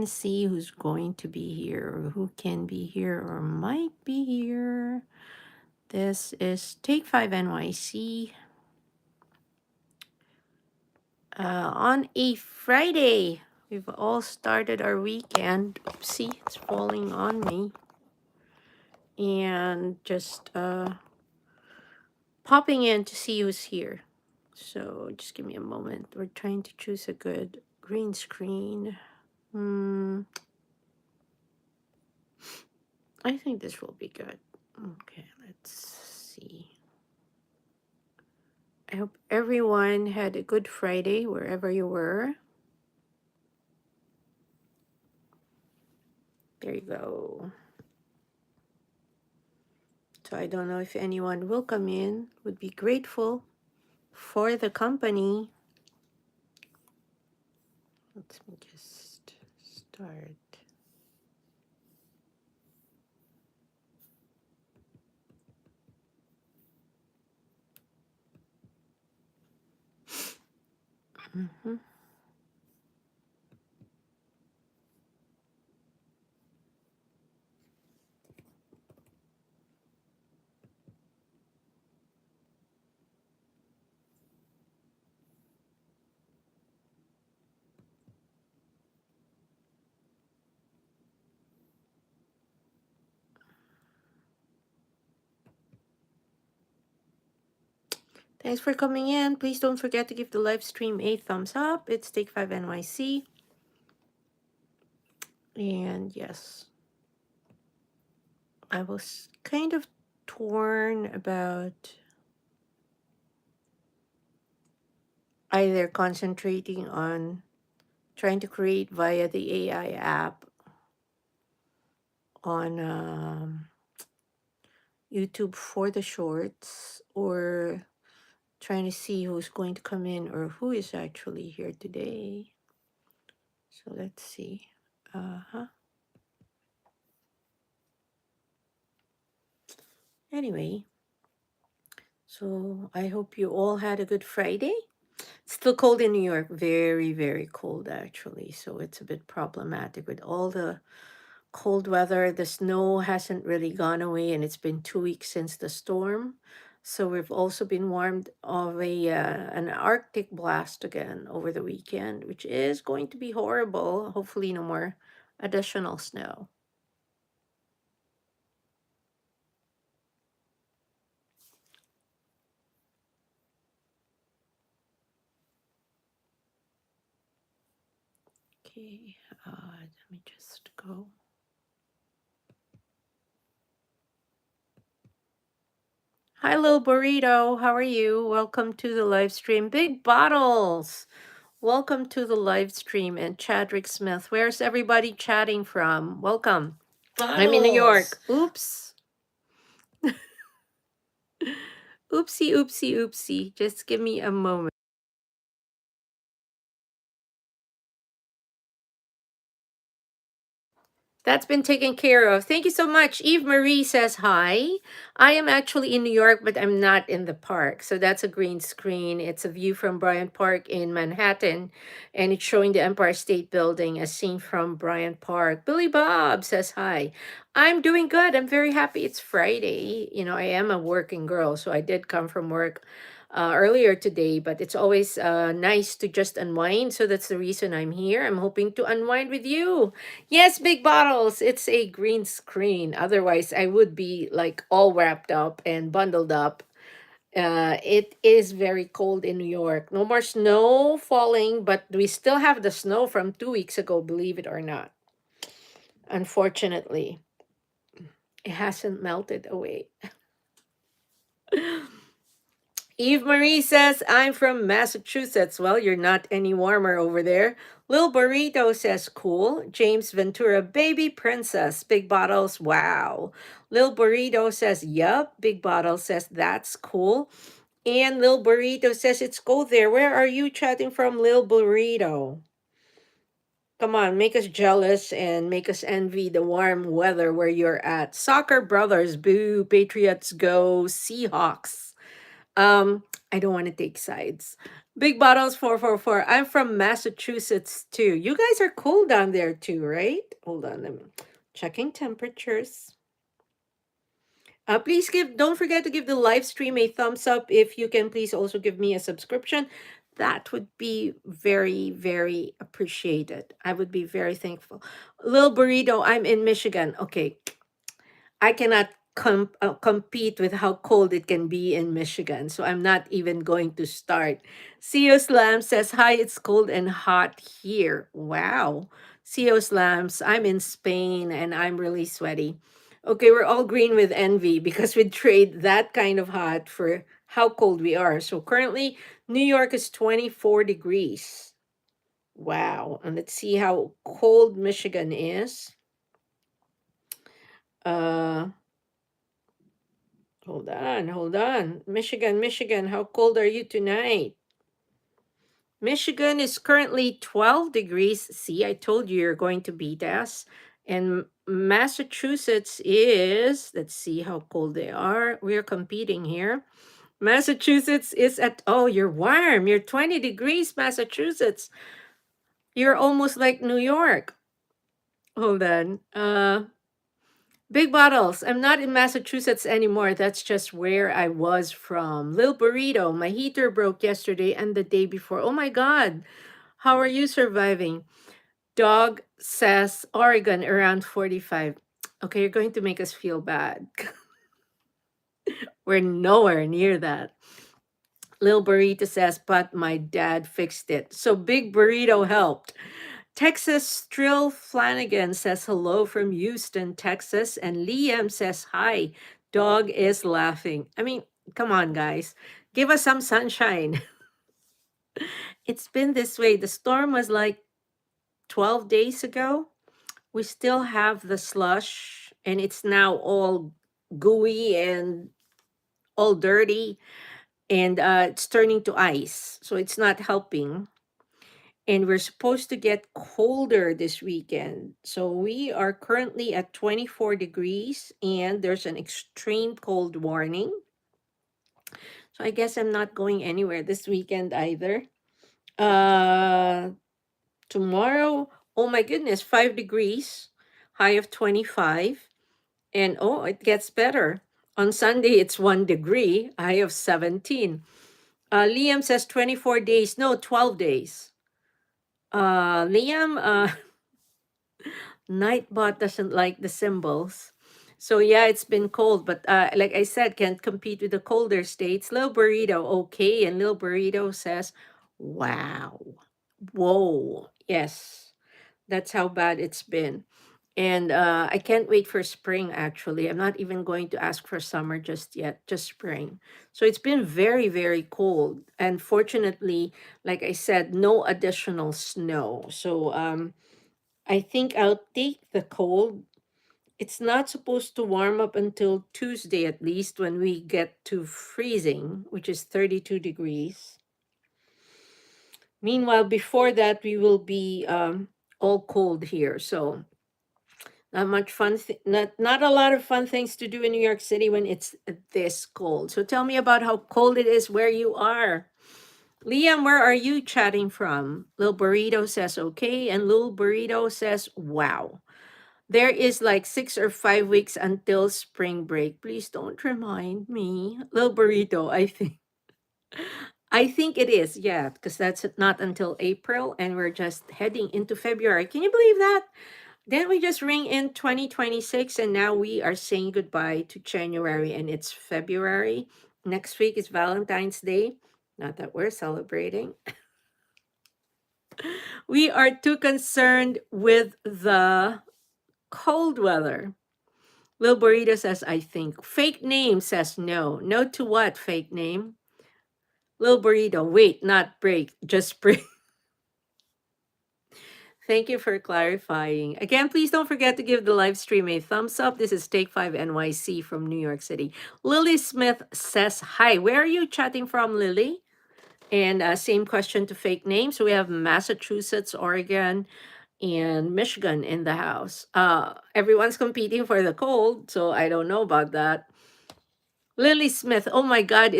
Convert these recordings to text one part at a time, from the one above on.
to see who's going to be here or who can be here or might be here. This is Take 5 NYC on a Friday. We've all started our weekend. Oopsie, it's falling on me. And just popping in to see who's here. So just give me a moment. We're trying to choose a good green screen. I think this will be good. Okay, let's see. I hope everyone had a good Friday wherever you were. There you go. So I don't know if anyone will come in. Would be grateful for the company. Let me just start. Mm-hmm. Thanks for coming in. Please don't forget to give the live stream a thumbs up. It's Take 5 NYC. And yes, I was kind of torn about either concentrating on trying to create via the AI app on YouTube for the shorts or trying to see who's going to come in or who is actually here today. So let's see. Anyway, so I hope you all had a good Friday. It's still cold in New York, very, very cold actually. So it's a bit problematic with all the cold weather. The snow hasn't really gone away, and it's been 2 weeks since the storm. So we've also been warned of an Arctic blast again over the weekend, which is going to be horrible. Hopefully, no more additional snow. Okay, let me just go. Hi, little burrito. How are you? Welcome to the live stream. Big bottles. Welcome to the live stream. And Chadrick Smith. Where's everybody chatting from? Welcome. I'm in New York. Oops. Oopsie, oopsie, oopsie. Just give me a moment. That's been taken care of. Thank you so much. Eve Marie says hi. I am actually in New York, but I'm not in the park. So that's a green screen. It's a view from Bryant Park in Manhattan, and it's showing the Empire State Building as seen from Bryant Park. Billy Bob says hi. I'm doing good. I'm very happy it's Friday. You know, I am a working girl, so I did come from work earlier today, but it's always nice to just unwind. So that's the reason I'm here. I'm hoping to unwind with you. Yes, big bottles. It's a green screen. Otherwise, I would be like all wrapped up and bundled up. It is very cold in New York. No more snow falling, but we still have the snow from 2 weeks ago, believe it or not. Unfortunately, it hasn't melted away. Eve Marie says, I'm from Massachusetts. Well, you're not any warmer over there. Lil Burrito says, cool. James Ventura, baby princess. Big bottles, wow. Lil Burrito says, yup. Big bottle says, that's cool. And Lil Burrito says, it's cold there. Where are you chatting from, Lil Burrito? Come on, make us jealous and make us envy the warm weather where you're at. Soccer brothers, boo. Patriots go. Seahawks. I don't want to take sides. Big Bottles 444. I'm from Massachusetts too. You guys are cold down there too, right? Hold on, let me checking temperatures. Please don't forget to give the live stream a thumbs up. If you can, please also give me a subscription. That would be very, very appreciated. I would be very thankful. Lil Burrito, I'm in Michigan. Okay, I cannot compete with how cold it can be in Michigan. So I'm not even going to start. CEO Slam says, hi, it's cold and hot here. Wow. CEO Slams, I'm in Spain and I'm really sweaty. Okay, we're all green with envy because we trade that kind of hot for how cold we are. So currently, New York is 24 degrees. Wow. And let's see how cold Michigan is. Uh, Hold on, hold on. Michigan, Michigan, how cold are you tonight? Michigan is currently 12 degrees. See, I told you you're going to beat us. And Massachusetts is, let's see how cold they are. We're competing here. Massachusetts is at, oh, you're warm. You're 20 degrees, Massachusetts. You're almost like New York. Hold on. Big bottles. I'm not in Massachusetts anymore. That's just where I was from. Lil Burrito. My heater broke yesterday and the day before. Oh my God. How are you surviving? Dog says Oregon around 45. Okay, you're going to make us feel bad. We're nowhere near that. Lil Burrito says, but my dad fixed it. So Big Burrito helped. Texas Trill Flanagan says hello from Houston, Texas. And Liam says hi. Dog is laughing. I mean, come on, guys. Give us some sunshine. It's been this way. The storm was like 12 days ago. We still have the slush, and it's now all gooey and all dirty, and it's turning to ice. So it's not helping. And we're supposed to get colder this weekend. So we are currently at 24 degrees and there's an extreme cold warning. So I guess I'm not going anywhere this weekend either. Uh Tomorrow, oh my goodness, 5 degrees, high of 25. And oh, it gets better. On Sunday it's 1 degree, high of 17. Liam says 24 days. No, 12 days. Liam, Nightbot doesn't like the symbols. So yeah, it's been cold, but like I said, can't compete with the colder states. Lil Burrito, okay. And Lil Burrito says, wow. Whoa. Yes, that's how bad it's been. And I can't wait for spring, actually. I'm not even going to ask for summer just yet, just spring. So it's been very, very cold. And fortunately, like I said, no additional snow. So I think I'll take the cold. It's not supposed to warm up until Tuesday at least when we get to freezing, which is 32 degrees. Meanwhile, before that, we will be all cold here. So not much fun, not a lot of fun things to do in New York City when it's this cold. So tell me about how cold it is where you are. Liam, where are you chatting from? Lil Burrito says okay, and Lil Burrito says wow. There is like 6 or 5 weeks until spring break. Please don't remind me. Little burrito, I think. I think it is, yeah, because that's not until April and we're just heading into February. Can you believe that? Then we just ring in 2026 and now we are saying goodbye to January and it's February. Next week is Valentine's Day. Not that we're celebrating. We are too concerned with the cold weather. Lil Burrito says, I think. Fake name says no. No to what, fake name? Lil Burrito, wait, not break, just break. Thank you for clarifying. Again, please don't forget to give the live stream a thumbs up. This is Take 5 NYC from New York City. Lily Smith says, hi. Where are you chatting from, Lily? And same question to fake name. So we have Massachusetts, Oregon, and Michigan in the house. Everyone's competing for the cold, so I don't know about that. Lily Smith, oh my God,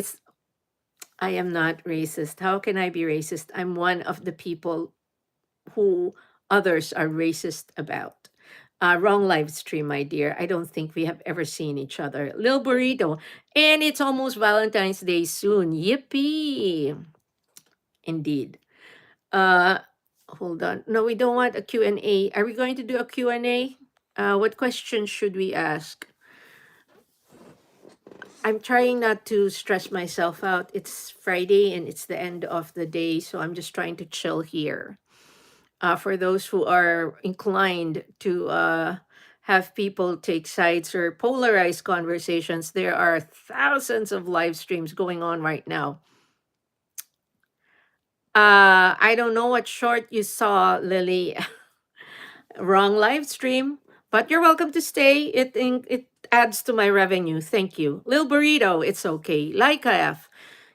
I am not racist. How can I be racist? I'm one of the people who others are racist about. Wrong live stream, my dear. I don't think we have ever seen each other. Lil Burrito. And it's almost Valentine's Day soon. Yippee. Indeed. Uh, hold on. No, we don't want a Q and A. Are we going to do a Q and A? What questions should we ask? I'm trying not to stress myself out. It's Friday and it's the end of the day, so I'm just trying to chill here. For those who are inclined to have people take sides or polarize conversations, there are thousands of live streams going on right now. I don't know what short you saw, Lily. Wrong live stream, but you're welcome to stay. It adds to my revenue. Thank you. Lil Burrito, it's okay. Like F.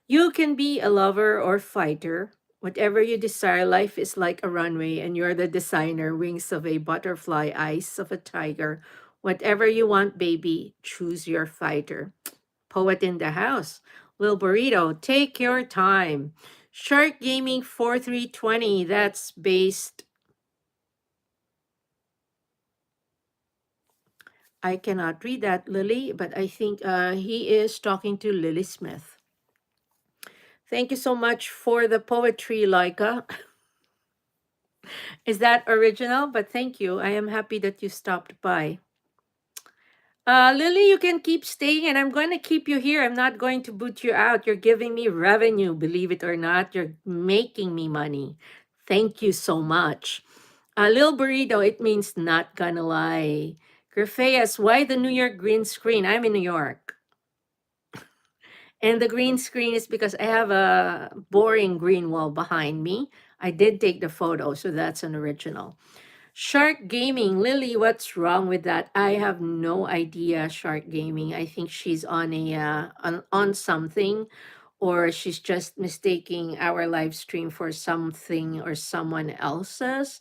You can be a lover or fighter. Whatever you desire, life is like a runway, and you're the designer, wings of a butterfly, eyes of a tiger. Whatever you want, baby, choose your fighter. Poet in the house. Lil Burrito, take your time. Shark Gaming 4320, that's based. I cannot read that, Lily, but I think he is talking to Lily Smith. Thank you so much for the poetry, Laika. Is that original? But thank you. I am happy that you stopped by. Lily, you can keep staying and I'm going to keep you here. I'm not going to boot you out. You're giving me revenue, believe it or not. You're making me money. Thank you so much. Lil Burrito, it means not gonna lie. Grafeas, why the New York green screen? I'm in New York. And the green screen is because I have a boring green wall behind me. I did take the photo, so that's an original. Shark Gaming, Lily, what's wrong with that? I have no idea. Shark Gaming. I think she's on on something, or she's just mistaking our live stream for something or someone else's.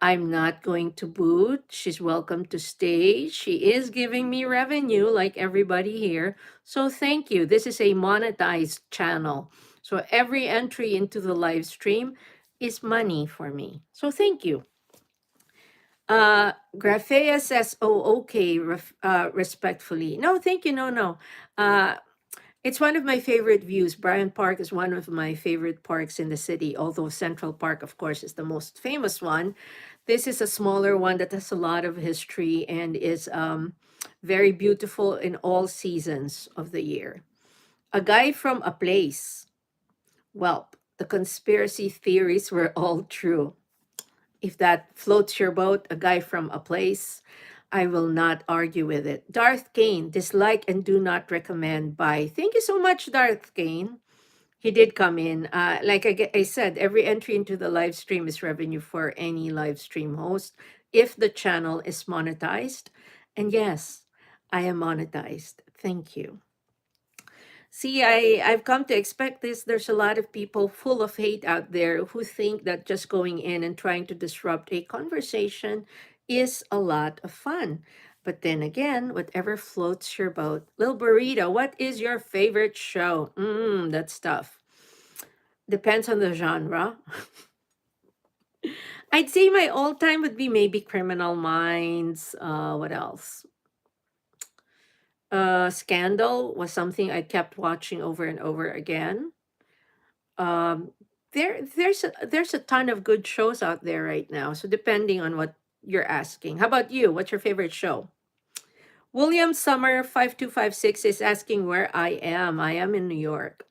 I'm not going to boot. She's welcome to stay. She is giving me revenue like everybody here. So thank you. This is a monetized channel. So every entry into the live stream is money for me. So thank you. Grafea says, oh, okay, respectfully. No, thank you. No, no. Uh, it's one of my favorite views. Bryant Park is one of my favorite parks in the city, although Central Park, of course, is the most famous one. This is a smaller one that has a lot of history and is very beautiful in all seasons of the year. A guy from a place. Well, the conspiracy theories were all true. If that floats your boat, a guy from a place, I will not argue with it. Darth Kane, dislike and do not recommend. Bye. Thank you so much, Darth Kane. He did come in. Like I said, every entry into the live stream is revenue for any live stream host if the channel is monetized. And yes, I am monetized. Thank you. See, I've come to expect this. There's a lot of people full of hate out there who think that just going in and trying to disrupt a conversation is a lot of fun. But then again, whatever floats your boat. Lil Burrito, what is your favorite show? That's tough. Depends on the genre. I'd say my all time would be maybe Criminal Minds. What else? Scandal was something I kept watching over and over again. Um, there's a ton of good shows out there right now. So depending on what you're asking, how about you? What's your favorite show? William Summer 5256 is asking where I am. I am in New York.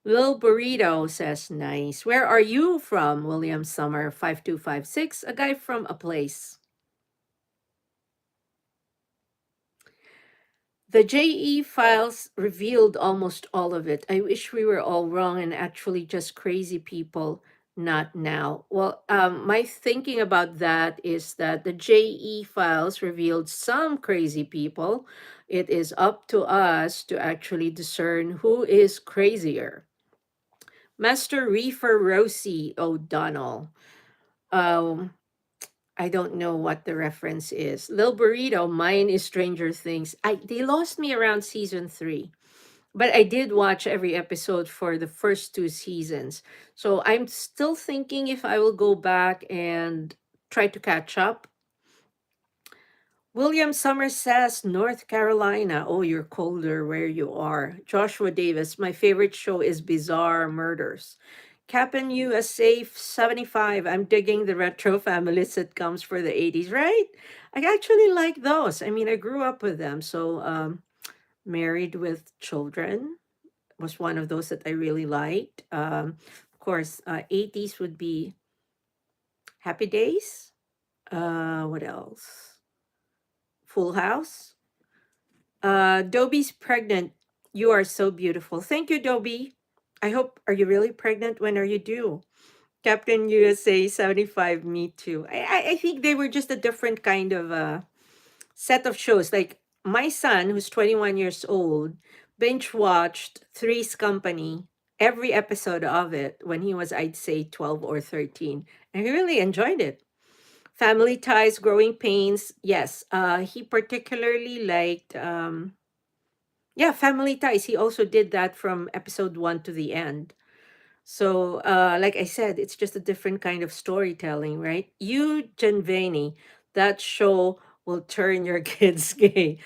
Lil Burrito says, nice. Where are you from, William Summer 5256? A guy from a place. The JE files revealed almost all of it. I wish we were all wrong and actually just crazy people, not now. Well, my thinking about that is that the JE files revealed some crazy people. It is up to us to actually discern who is crazier. Master Reefer Rosie O'Donnell. Um, I don't know what the reference is. Lil Burrito, mine is Stranger Things. They lost me around season 3. But I did watch every episode for the first two seasons. So I'm still thinking if I will go back and try to catch up. William Summers says, North Carolina. Oh, you're colder where you are. Joshua Davis, my favorite show is Bizarre Murders. Captain USA 75. I'm digging the retro family sitcoms for the 80s, right? I actually like those. I mean, I grew up with them. So, Married with Children was one of those that I really liked. Of course, 80s would be Happy Days. What else? Full House. Dobie's pregnant. You are so beautiful. Thank you, Dobie. I hope, are you really pregnant? When are you due? Captain USA 75, me too. I think they were just a different kind of set of shows. Like my son, who's 21 years old, binge watched Three's Company, every episode of it when he was, I'd say, 12 or 13. And he really enjoyed it. Family Ties, Growing Pains. Yes, he particularly liked, yeah, Family Ties. He also did that from episode one to the end. So, like I said, it's just a different kind of storytelling, right? You, Genvani, that show will turn your kids gay.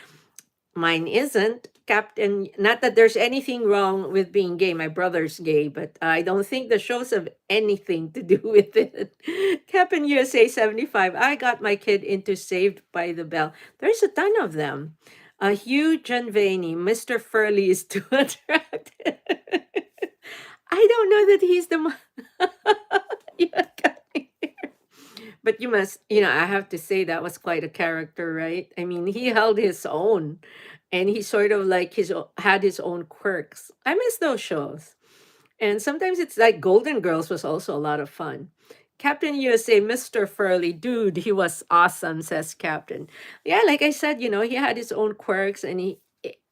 Mine isn't. Captain, not that there's anything wrong with being gay. My brother's gay, but I don't think the shows have anything to do with it. Captain USA 75. I got my kid into Saved by the Bell. There's a ton of them. Hugh Janvani, Mr. Furley is too attractive. I don't know that he's the yeah, got me there. But you must, I have to say that was quite a character, right? I mean, he held his own, and he sort of like had his own quirks. I miss those shows. And sometimes it's like Golden Girls was also a lot of fun. Captain USA, Mr. Furley, dude, he was awesome, says Captain. Yeah, like I said, he had his own quirks, and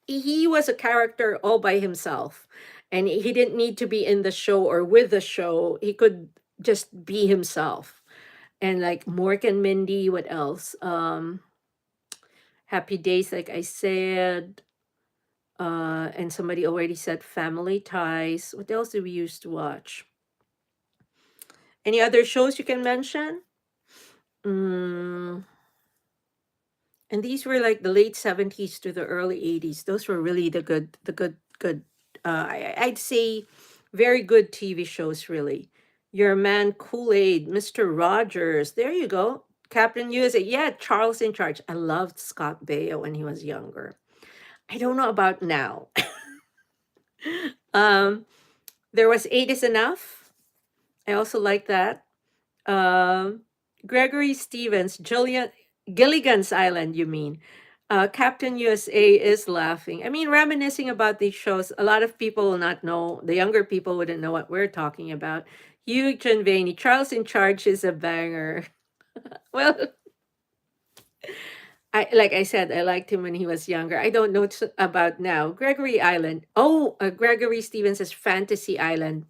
he was a character all by himself. And he didn't need to be in the show or with the show. He could just be himself. And like Mork and Mindy, what else? Happy Days, like I said. And somebody already said Family Ties. What else do we used to watch? Any other shows you can mention? Mm, and these were like the late 70s to the early 80s. Those were really good. I'd say very good TV shows, really. Your Man Kool Aid, Mr. Rogers. There you go. Captain USA. Yeah, Charles in Charge. I loved Scott Baio when he was younger. I don't know about now. um, there was Eight is Enough. I also like that. Um, Gregory Stevens, Gilligan's Island, you mean? Captain USA is laughing. I mean, reminiscing about these shows, a lot of people will not know. The younger people wouldn't know what we're talking about. Hugh Janvani, Charles in Charge is a banger. Well, I like I said, I liked him when he was younger. I don't know about now. Gregory Island. Oh, Gregory Stevens' Fantasy Island.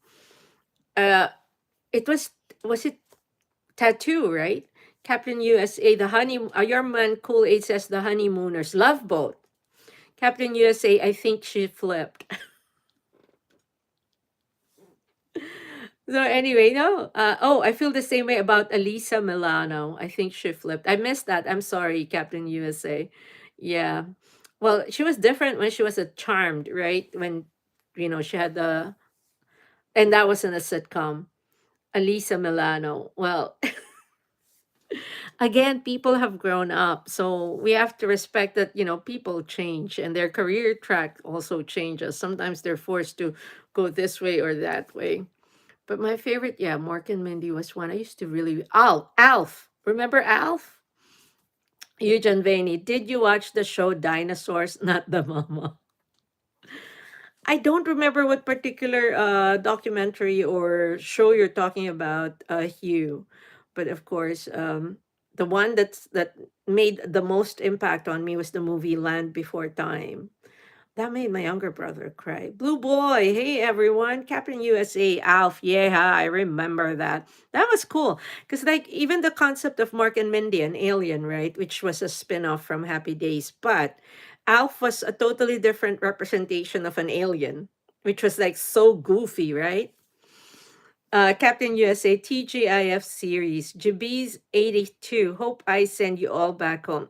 Uh, it was it Tattoo, right? Captain USA, the honey, your man Cool Aid says the honeymooners, Love Boat. Captain USA, I think she flipped. So anyway, no. Oh, I feel the same way about Elisa Milano. I think she flipped. I missed that. I'm sorry, Captain USA. Yeah. Well, she was different when she was a Charmed, right? When she had and that was in a sitcom. Elisa Milano. Well, again, people have grown up, so we have to respect that people change and their career track also changes. Sometimes they're forced to go this way or that way. But my favorite, yeah, Mork and Mindy was one I used to really. Alf, remember Alf? Eugen Vaney, did you watch the show Dinosaurs? Not the Mama. I don't remember what particular documentary or show you're talking about, Hugh, but of course, the one that made the most impact on me was the movie Land Before Time. That made my younger brother cry. Blue Boy, hey everyone, Captain USA, Alf, yeah, I remember that. That was cool because like even the concept of Mark and Mindy, an alien, right, which was a spin-off from Happy Days, but Alf was a totally different representation of an alien, which was like so goofy, right? Captain USA TGIF series, Jabiz 82. Hope I send you all back home.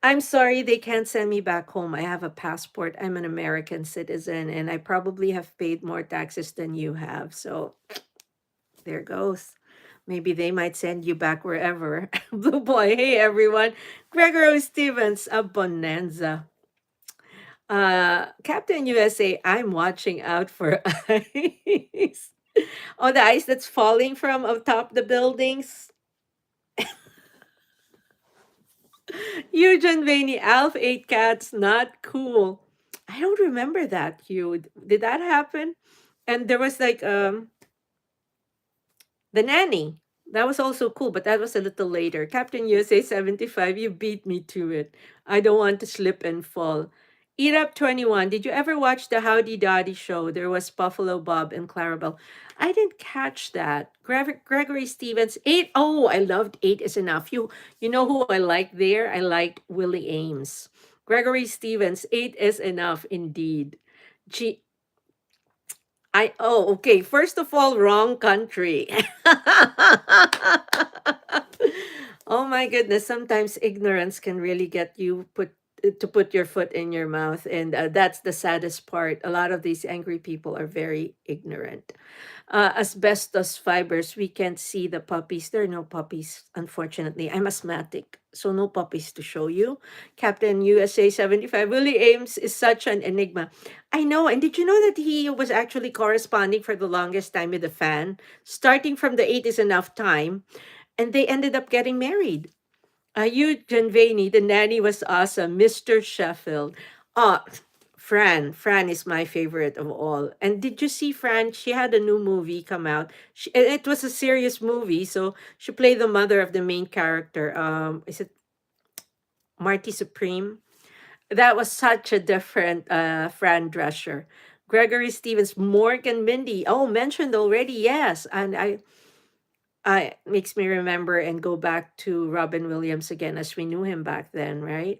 I'm sorry they can't send me back home. I have a passport. I'm an American citizen and I probably have paid more taxes than you have. So there goes. Maybe they might send you back wherever. Blue Boy, hey everyone. Gregory Stevens, a bonanza. Captain USA, I'm watching out for ice. Oh, the ice that's falling from atop the buildings. Eugene Vaney, Alf ate cats, not cool. I don't remember that, Hugh. Did that happen? And there was like the nanny. That was also cool, but that was a little later. Captain USA 75, you beat me to it. I don't want to slip and fall. Eat Up 21, did you ever watch the Howdy Doddy show? There was Buffalo Bob and Clarabelle. I didn't catch that. Gregory Stevens, 8. Oh, I loved 8 is Enough. You know who I liked there? I liked Willie Ames. Gregory Stevens, 8 is Enough indeed. G okay. First of all, wrong country. Oh my goodness, sometimes ignorance can really get you to put your foot in your mouth, and that's the saddest part. A lot of these angry people are very ignorant. Asbestos fibers, we can't see the puppies. There are no puppies, unfortunately. I'm asthmatic, so no puppies to show you. Captain USA 75, Willie Ames is such an enigma. I know, and did you know that he was actually corresponding for the longest time with the fan, starting from the 80s enough time, and they ended up getting married. Eugene Vaney, the nanny was awesome. Mr. Sheffield. Uh, Fran is my favorite of all. And did you see Fran? She had a new movie come out. It was a serious movie, so she played the mother of the main character. Is it Marty Supreme? That was such a different Fran Drescher. Gregory Stevens, Morgan Mindy. Oh, mentioned already, yes. And I makes me remember and go back to Robin Williams again as we knew him back then, right?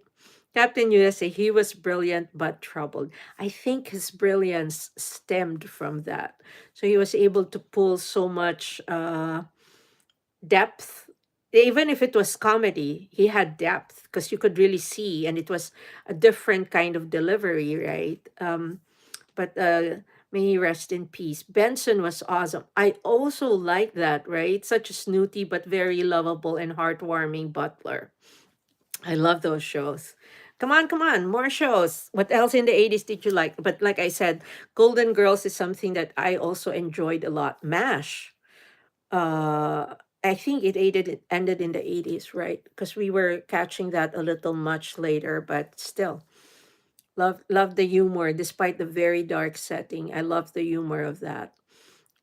Captain USA, he was brilliant but troubled. I think his brilliance stemmed from that. So he was able to pull so much depth. Even if it was comedy, he had depth because you could really see, and it was a different kind of delivery, right? But may he rest in peace. Benson was awesome. I also like that, right? Such a snooty but very lovable and heartwarming butler. I love those shows. Come on, more shows. What else in the 80s did you like? But like I said, Golden Girls is something that I also enjoyed a lot. MASH. Uh I think it ended in the 80s, right? Because we were catching that a little much later, but still. Love the humor despite the very dark setting. I love the humor of that.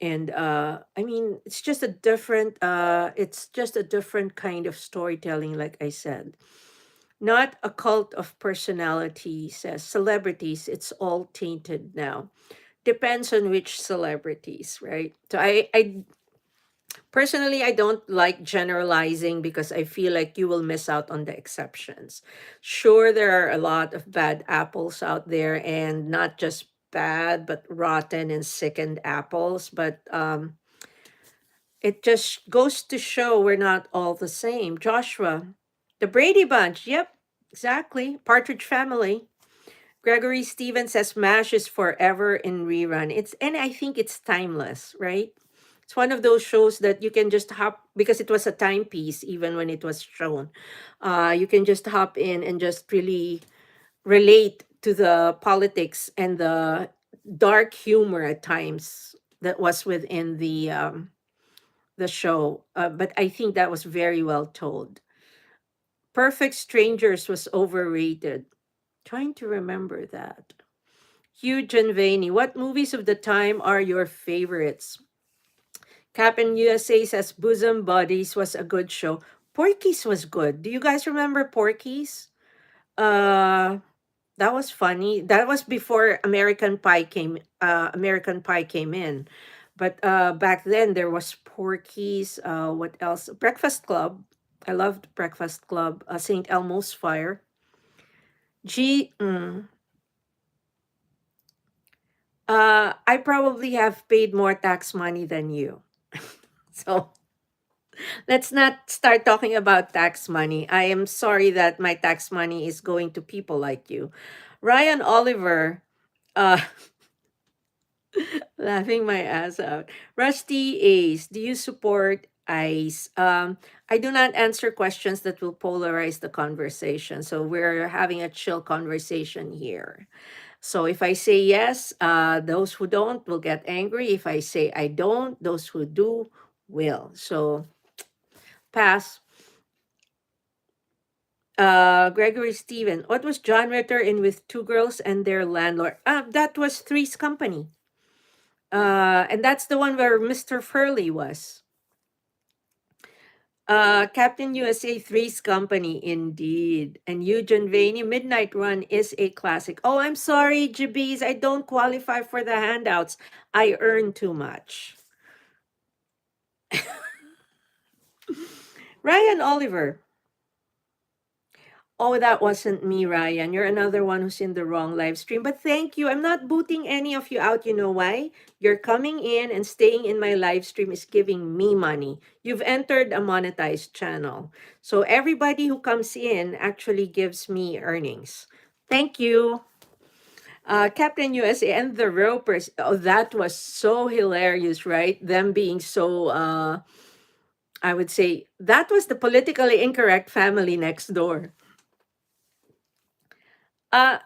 And I mean, it's just a different kind of storytelling, like I said. Not a cult of personality, says celebrities, it's all tainted now. Depends on which celebrities, right? So I personally, I don't like generalizing because I feel like you will miss out on the exceptions. Sure, there are a lot of bad apples out there, and not just bad, but rotten and sickened apples. But it just goes to show we're not all the same. Joshua, the Brady Bunch, yep, exactly. Partridge Family. Gregory Stevens says MASH is forever in rerun. And I think it's timeless, right? It's one of those shows that you can just hop because it was a timepiece even when it was shown. You can just hop in and just really relate to the politics and the dark humor at times that was within the show. But I think that was very well told. Perfect Strangers was overrated. Trying to remember that. Hugh Janvani, what movies of the time are your favorites? Captain USA says Bosom Buddies was a good show. Porky's was good. Do you guys remember Porky's? Uh that was funny. That was before American Pie came in. But back then there was Porky's, what else? Breakfast Club. I loved Breakfast Club, St. Elmo's Fire. G. I probably have paid more tax money than you. So let's not start talking about tax money. I am sorry that my tax money is going to people like you. Ryan Oliver, uh, laughing my ass out. Rusty Ace, do you support ICE? I do not answer questions that will polarize the conversation. So we're having a chill conversation here. So if I say yes, those who don't will get angry. If I say I don't, those who do will. So pass. Gregory Steven, what was John Ritter in with two girls and their landlord? That was Three's Company. And that's the one where Mr. Furley was. Captain USA Three's Company, indeed. And Eugene Vaney, Midnight Run is a classic. Oh, I'm sorry, GBs, I don't qualify for the handouts. I earn too much. Ryan Oliver. Oh, that wasn't me, Ryan. You're another one who's in the wrong live stream. But thank you. I'm not booting any of you out. You know why? You're coming in and staying in my live stream is giving me money. You've entered a monetized channel. So everybody who comes in actually gives me earnings. Thank you. Captain USA and the Ropers. Oh, that was so hilarious, right? Them being so, I would say, that was the politically incorrect family next door.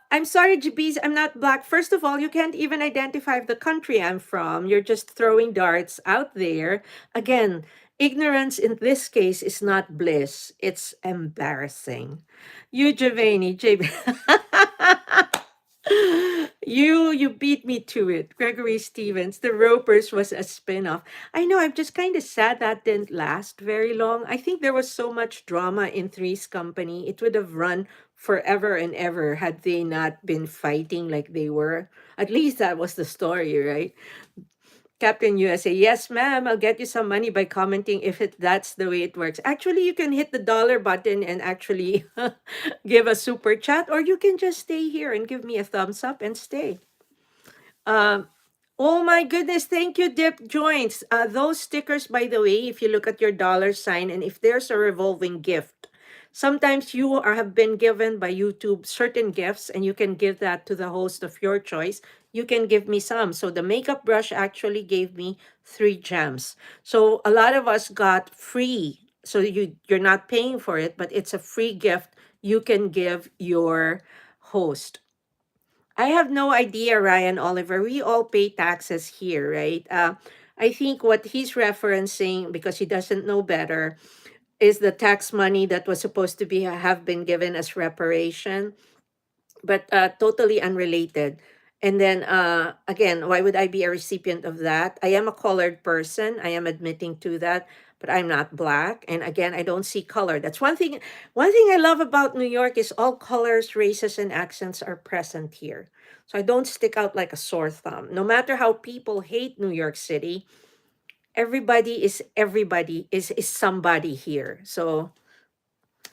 I'm sorry, GBs, I'm not black. First of all, you can't even identify the country I'm from. You're just throwing darts out there. Again, ignorance in this case is not bliss, it's embarrassing. You, Giovanni, JB. You beat me to it. Gregory Stevens, The Ropers was a spin-off. I know, I'm just kind of sad that didn't last very long. I think there was so much drama in Three's Company. It would have run forever and ever had they not been fighting like they were. At least that was the story, right? Captain USA, yes, ma'am, I'll get you some money by commenting if that's the way it works. Actually, you can hit the dollar button and actually give a super chat, or you can just stay here and give me a thumbs up and stay. Um, oh my goodness, thank you, Dip Joints. Those stickers, by the way, if you look at your dollar sign and if there's a revolving gift, sometimes you have been given by YouTube certain gifts and you can give that to the host of your choice. You can give me some. So the makeup brush actually gave me 3 gems. So a lot of us got free. So you're not paying for it, but it's a free gift you can give your host. I have no idea, Ryan Oliver. We all pay taxes here, right? I think what he's referencing, because he doesn't know better, is the tax money that was supposed to be have been given as reparation, but totally unrelated. And then again, why would I be a recipient of that? I am a colored person. I am admitting to that, but I'm not black. And again, I don't see color. That's one thing. One thing I love about New York is all colors, races, and accents are present here. So I don't stick out like a sore thumb. No matter how people hate New York City, everybody is somebody here. So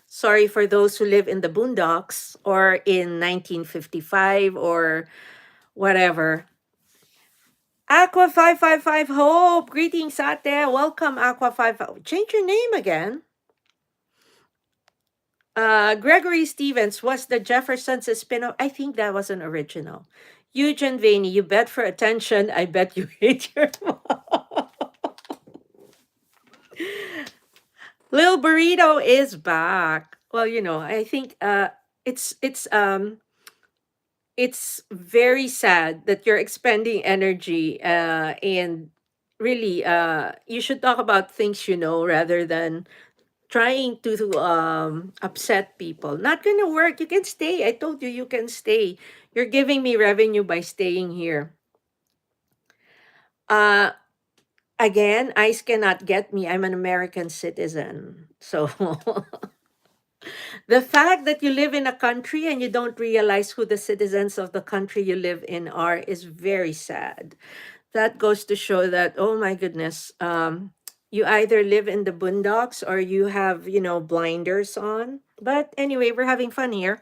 sorry for those who live in the boondocks or in 1955 or whatever. Aqua 555 Hope, greetings ate. Welcome Aqua 55. Change your name again. Gregory Stevens was the Jeffersons a spin-off. I think that was an original. Eugene Vaney, you bet for attention. I bet you hate your mom. Lil Burrito is back. Well, I think it's very sad that you're expending energy and really you should talk about things rather than trying to upset people. Not gonna work. You can stay. I told you you can stay. You're giving me revenue by staying here. uh Again, ICE cannot get me. I'm an American citizen, so the fact that you live in a country and you don't realize who the citizens of the country you live in are is very sad. That goes to show that, oh my goodness, you either live in the boondocks or you have, blinders on. But anyway, we're having fun here.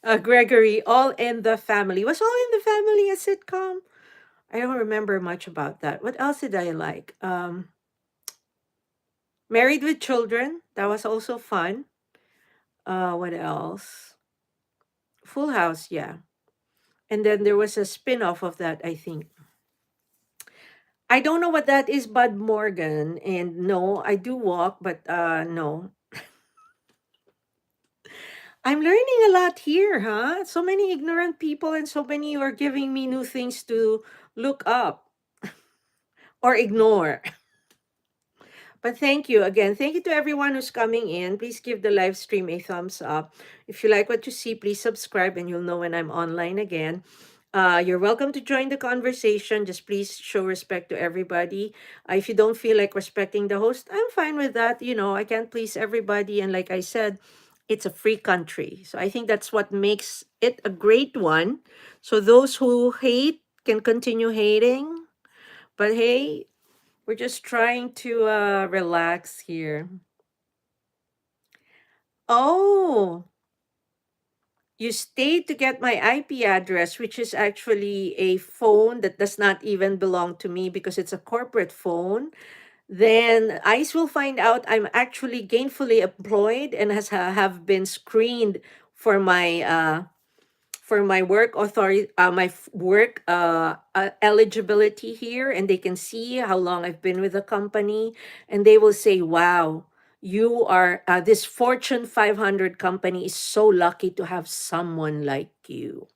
Gregory, All in the Family. Was All in the Family a sitcom? I don't remember much about that. What else did I like? Married with Children. That was also fun. What else? Full House, yeah. And then there was a spin-off of that, I think. I don't know what that is, Bud Morgan. And no, I do walk, but no. I'm learning a lot here, huh? So many ignorant people and so many are giving me new things to look up or ignore. But thank you again. Thank you to everyone who's coming in. Please give the live stream a thumbs up. If you like what you see, please subscribe and you'll know when I'm online again. You're welcome to join the conversation. Just please show respect to everybody. If you don't feel like respecting the host, I'm fine with that. You know, I can't please everybody. And like I said, it's a free country. So I think that's what makes it a great one. So those who hate can continue hating. But hey, we're just trying to relax here. Oh, you stayed to get my IP address, which is actually a phone that does not even belong to me because it's a corporate phone. Then ICE will find out I'm actually gainfully employed and have been screened for my work authority, work eligibility here, and they can see how long I've been with the company, and they will say, "Wow, you are this Fortune 500 company is so lucky to have someone like you."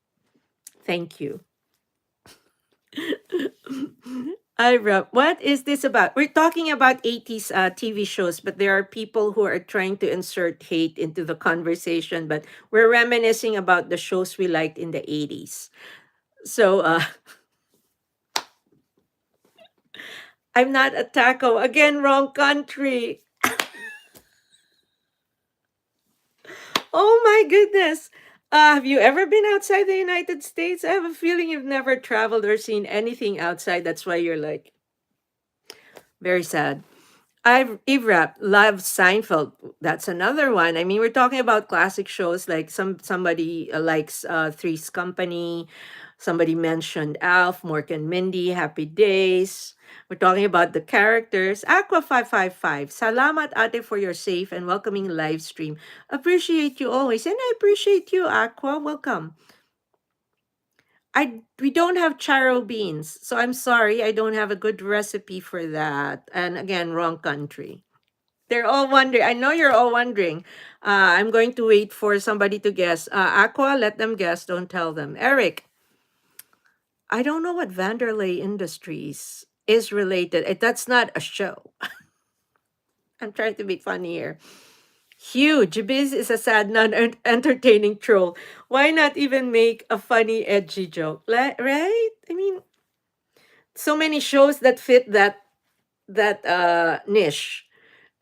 Thank you. Ira, what is this about? We're talking about 80s TV shows, but there are people who are trying to insert hate into the conversation, but we're reminiscing about the shows we liked in the 80s. So I'm not a taco. Again, wrong country. Oh my goodness. Have you ever been outside the United States? I have a feeling you've never traveled or seen anything outside. That's why you're like very sad. I've Evrap loves Seinfeld. That's another one. I mean, we're talking about classic shows like somebody likes Three's Company. Somebody mentioned Alf, Mork and Mindy, Happy Days. We're talking about the characters. Aqua 555. Salamat ate for your safe and welcoming live stream. Appreciate you always. And I appreciate you, Aqua. Welcome. We don't have charo beans, so I'm sorry I don't have a good recipe for that. And again, wrong country. They're all wondering. I know you're all wondering. I'm going to wait for somebody to guess. Aqua, let them guess. Don't tell them. Eric, I don't know what Vanderlei Industries is related. That's not a show. I'm trying to be funny here. Huge. Biz is a sad, non-entertaining troll. Why not even make a funny, edgy joke? Right? I mean, so many shows that fit that niche.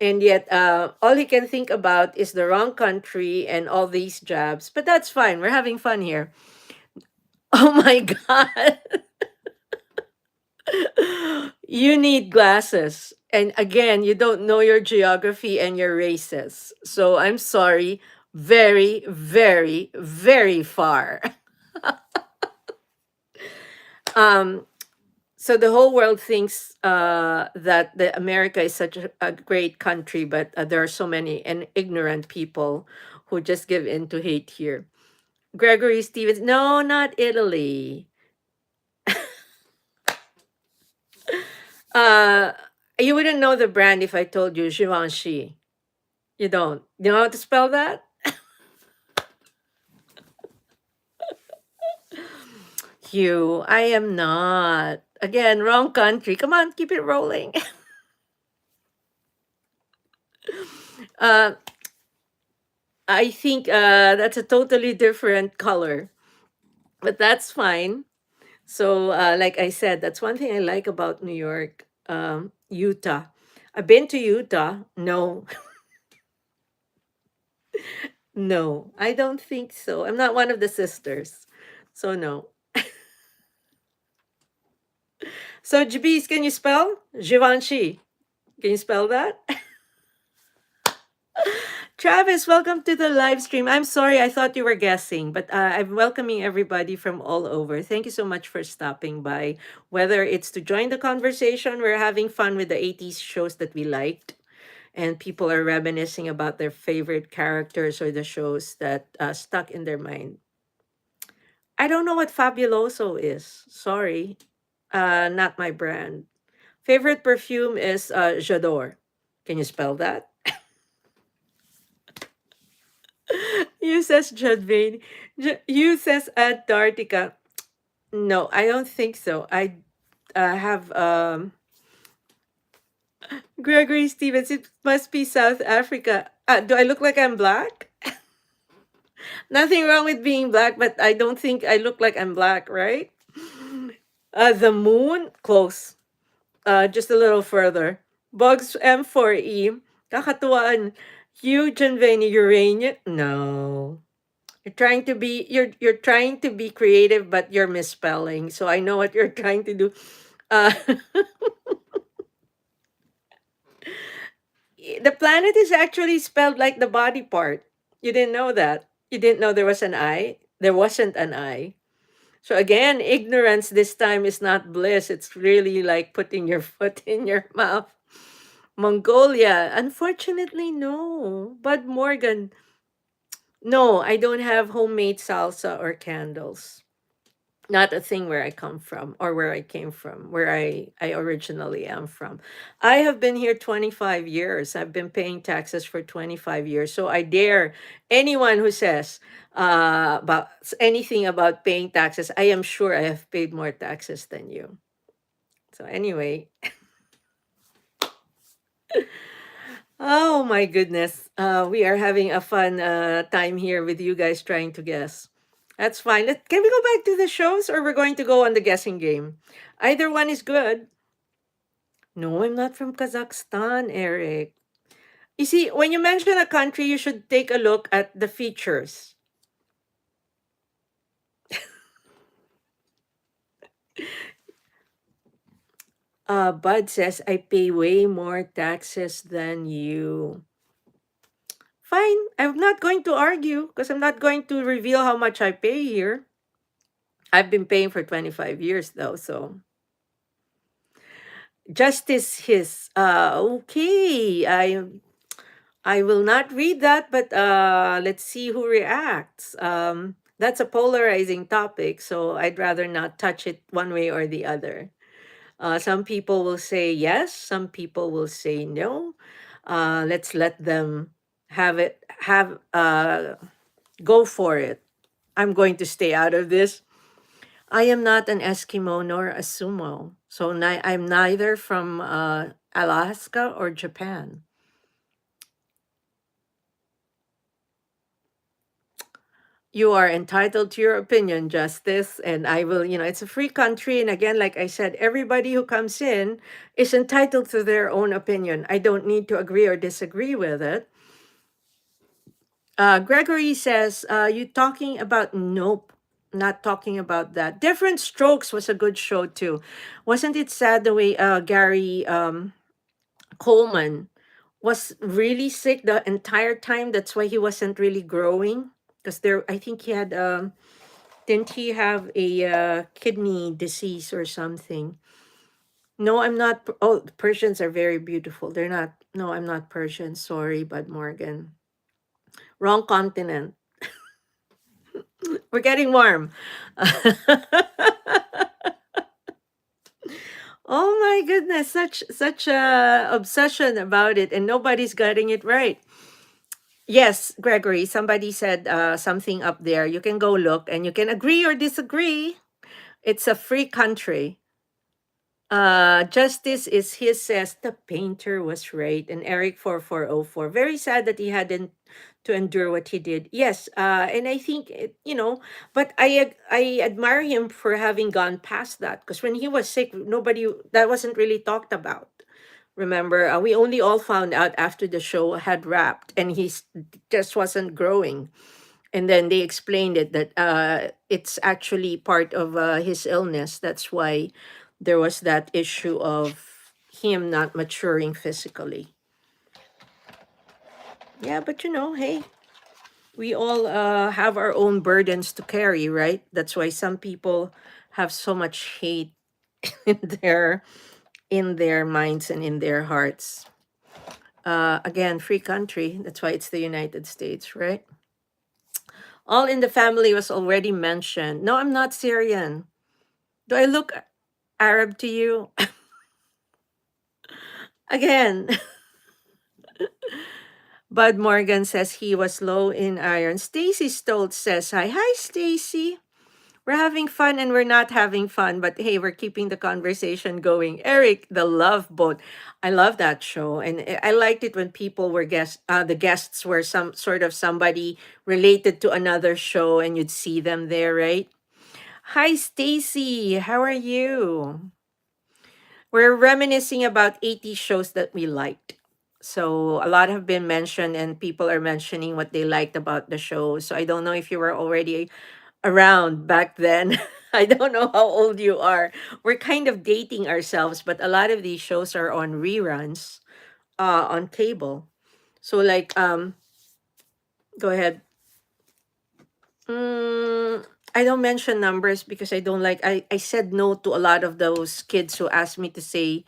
And yet, all he can think about is the wrong country and all these jabs. But that's fine. We're having fun here. Oh my God. You need glasses. And again, you don't know your geography and your races. So I'm sorry. Very, very, very far. Um, so the whole world thinks that America is such a great country, but there are so many and ignorant people who just give in to hate here. Gregory Stevens, no, not Italy. Uh, you wouldn't know the brand if I told you Givenchy. You don't. You know how to spell that? Hugh, I am not. Again, wrong country. Come on, keep it rolling. uh, I think that's a totally different color, but that's fine. So, like I said, that's one thing I like about New York, Utah. I've been to Utah. No, no, I don't think so. I'm not one of the sisters. So, no. So, Jabis, can you spell Givenchy? Can you spell that? Travis, welcome to the live stream. I'm sorry, I thought you were guessing, but I'm welcoming everybody from all over. Thank you so much for stopping by. Whether it's to join the conversation, we're having fun with the 80s shows that we liked, and people are reminiscing about their favorite characters or the shows that stuck in their mind. I don't know what Fabuloso is. Sorry. Not my brand. Favorite perfume is J'adore. Can you spell that? You says Jadvain. You says Antarctica. No, I don't think so. I have Gregory Stevens. It must be South Africa. Do I look like I'm black? Nothing wrong with being black, but I don't think I look like I'm black, right? The moon, close. Just a little further. Bugs M4E. Kakatuwaan. Hugh Janveni Urania. No. You're trying to be creative, but you're misspelling. So I know what you're trying to do. Uh, the planet is actually spelled like the body part. You didn't know that. You didn't know there was an I. There wasn't an I. So again, ignorance this time is not bliss. It's really like putting your foot in your mouth. Mongolia, unfortunately, no. Bud Morgan, no. I don't have homemade salsa or candles. Not a thing where I come from or where I came from, where I originally am from. I have been here 25 years. I've been paying taxes for 25 years. So I dare anyone who says about anything about paying taxes, I am sure I have paid more taxes than you. So anyway, oh my goodness. We are having a fun time here with you guys trying to guess. That's fine. Can we go back to the shows or we're going to go on the guessing game? Either one is good. No, I'm not from Kazakhstan, Eric. You see, when you mention a country, you should take a look at the features. Bud says, I pay way more taxes than you. Fine. I'm not going to argue because I'm not going to reveal how much I pay here. I've been paying for 25 years though, so justice his. Okay. I will not read that, but let's see who reacts. That's a polarizing topic, so I'd rather not touch it one way or the other. Some people will say yes, some people will say no. Let's let them have go for it. I'm going to stay out of this. I am not an Eskimo nor a sumo, so I'm neither from Alaska or Japan. You are entitled to your opinion, Justice, and I will, it's a free country. And again, like I said, everybody who comes in is entitled to their own opinion. I don't need to agree or disagree with it. Gregory says, you talking about nope, not talking about that. Different Strokes was a good show too. Wasn't it sad the way Gary Coleman was really sick the entire time? That's why he wasn't really growing. Because I think he had didn't he have a kidney disease or something? No, I'm not. Oh, the Persians are very beautiful. They're not. No, I'm not Persian. Sorry, Bud Morgan. Wrong continent. We're getting warm. Oh my goodness, such a obsession about it, and nobody's getting it right. Yes, Gregory, somebody said something up there. You can go look and you can agree or disagree. It's a free country. Justice is his says the painter was right, and Eric 4404 very sad that he hadn't to endure what he did. Yes, and I think but I admire him for having gone past that because when he was sick, nobody that wasn't really talked about. Remember, we only all found out after the show had wrapped, and just wasn't growing. And then they explained it that it's actually part of his illness. That's why there was that issue of him not maturing physically. Yeah, but hey, we all have our own burdens to carry, right? That's why some people have so much hate in their minds and in their hearts. Again, free country. That's why it's the United States, right? All in the family was already mentioned. No, I'm not Syrian. Do I look Arab to you? Again, Bud Morgan says he was low in iron. Stacy Stoltz says hi. Hi, Stacy. We're having fun and we're not having fun, but hey, we're keeping the conversation going. Eric, the Love Boat. I love that show, and I liked it when people were the guests were some sort of somebody related to another show, and you'd see them there, right? Hi, Stacy. How are you? We're reminiscing about 80 shows that we liked. So a lot have been mentioned, and people are mentioning what they liked about the show. So I don't know if you were already around back then. I don't know how old you are. We're kind of dating ourselves, but a lot of these shows are on reruns on cable. So like go ahead. Mm, I don't mention numbers because I don't like I said no to a lot of those kids who asked me to say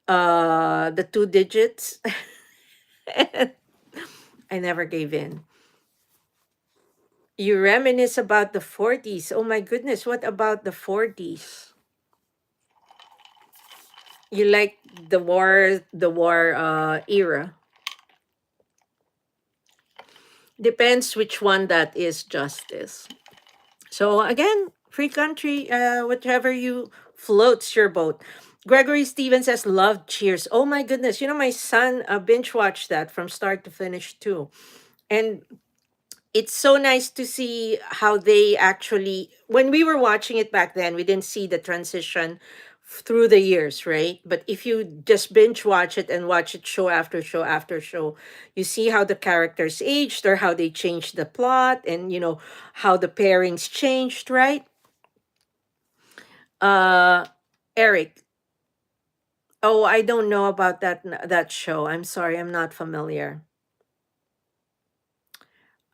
the two digits. I never gave in. You reminisce about the 40s. Oh my goodness, what about the 40s? You like the war era. Depends which one that is, Justice. So again, free country, whatever you floats your boat. Gregory Stevens says love Cheers. Oh my goodness, my son binge watched that from start to finish too. And it's so nice to see how they actually, when we were watching it back then, we didn't see the transition through the years, right? But if you just binge watch it and watch it show after show after show, you see how the characters aged or how they changed the plot, and how the pairings changed, right? uh Eric, oh, I don't know about that show. I'm sorry, I'm not familiar.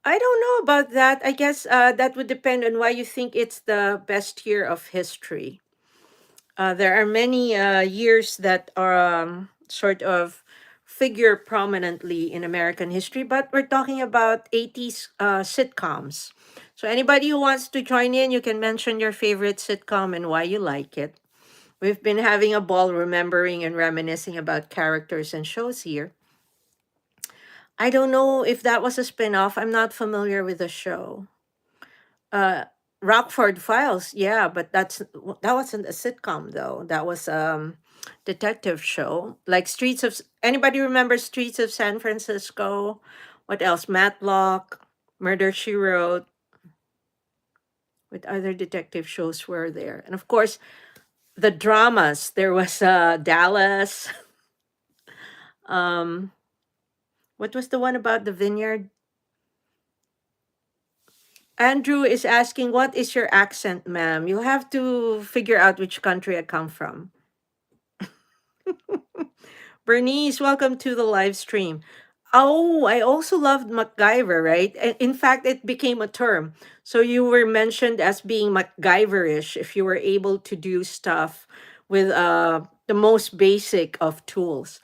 I don't know about that. I guess that would depend on why you think it's the best year of history. There are many years that are sort of figure prominently in American history, but we're talking about 80s sitcoms. So, anybody who wants to join in, you can mention your favorite sitcom and why you like it. We've been having a ball remembering and reminiscing about characters and shows here. I don't know if that was a spin off. I'm not familiar with the show. Uh, Rockford Files, yeah, but that wasn't a sitcom though. That was detective show. Like anybody remember Streets of San Francisco? What else? Matlock, Murder She Wrote. What other detective shows were there? And of course, the dramas. There was Dallas. Um, what was the one about the vineyard? Andrew is asking, "What is your accent, ma'am?" You'll have to figure out which country I come from. Bernice, welcome to the live stream. Oh, I also loved MacGyver, right? In fact, it became a term. So you were mentioned as being MacGyverish if you were able to do stuff with the most basic of tools.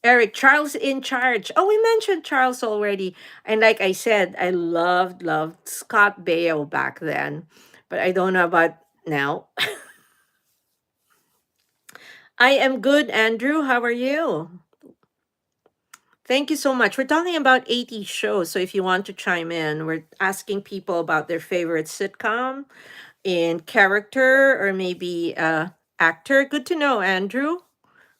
Eric, Charles in Charge. Oh, we mentioned Charles already. And like I said, I loved Scott Baio back then. But I don't know about now. I am good, Andrew. How are you? Thank you so much. We're talking about 80 shows. So if you want to chime in, we're asking people about their favorite sitcom in character or maybe actor. Good to know, Andrew.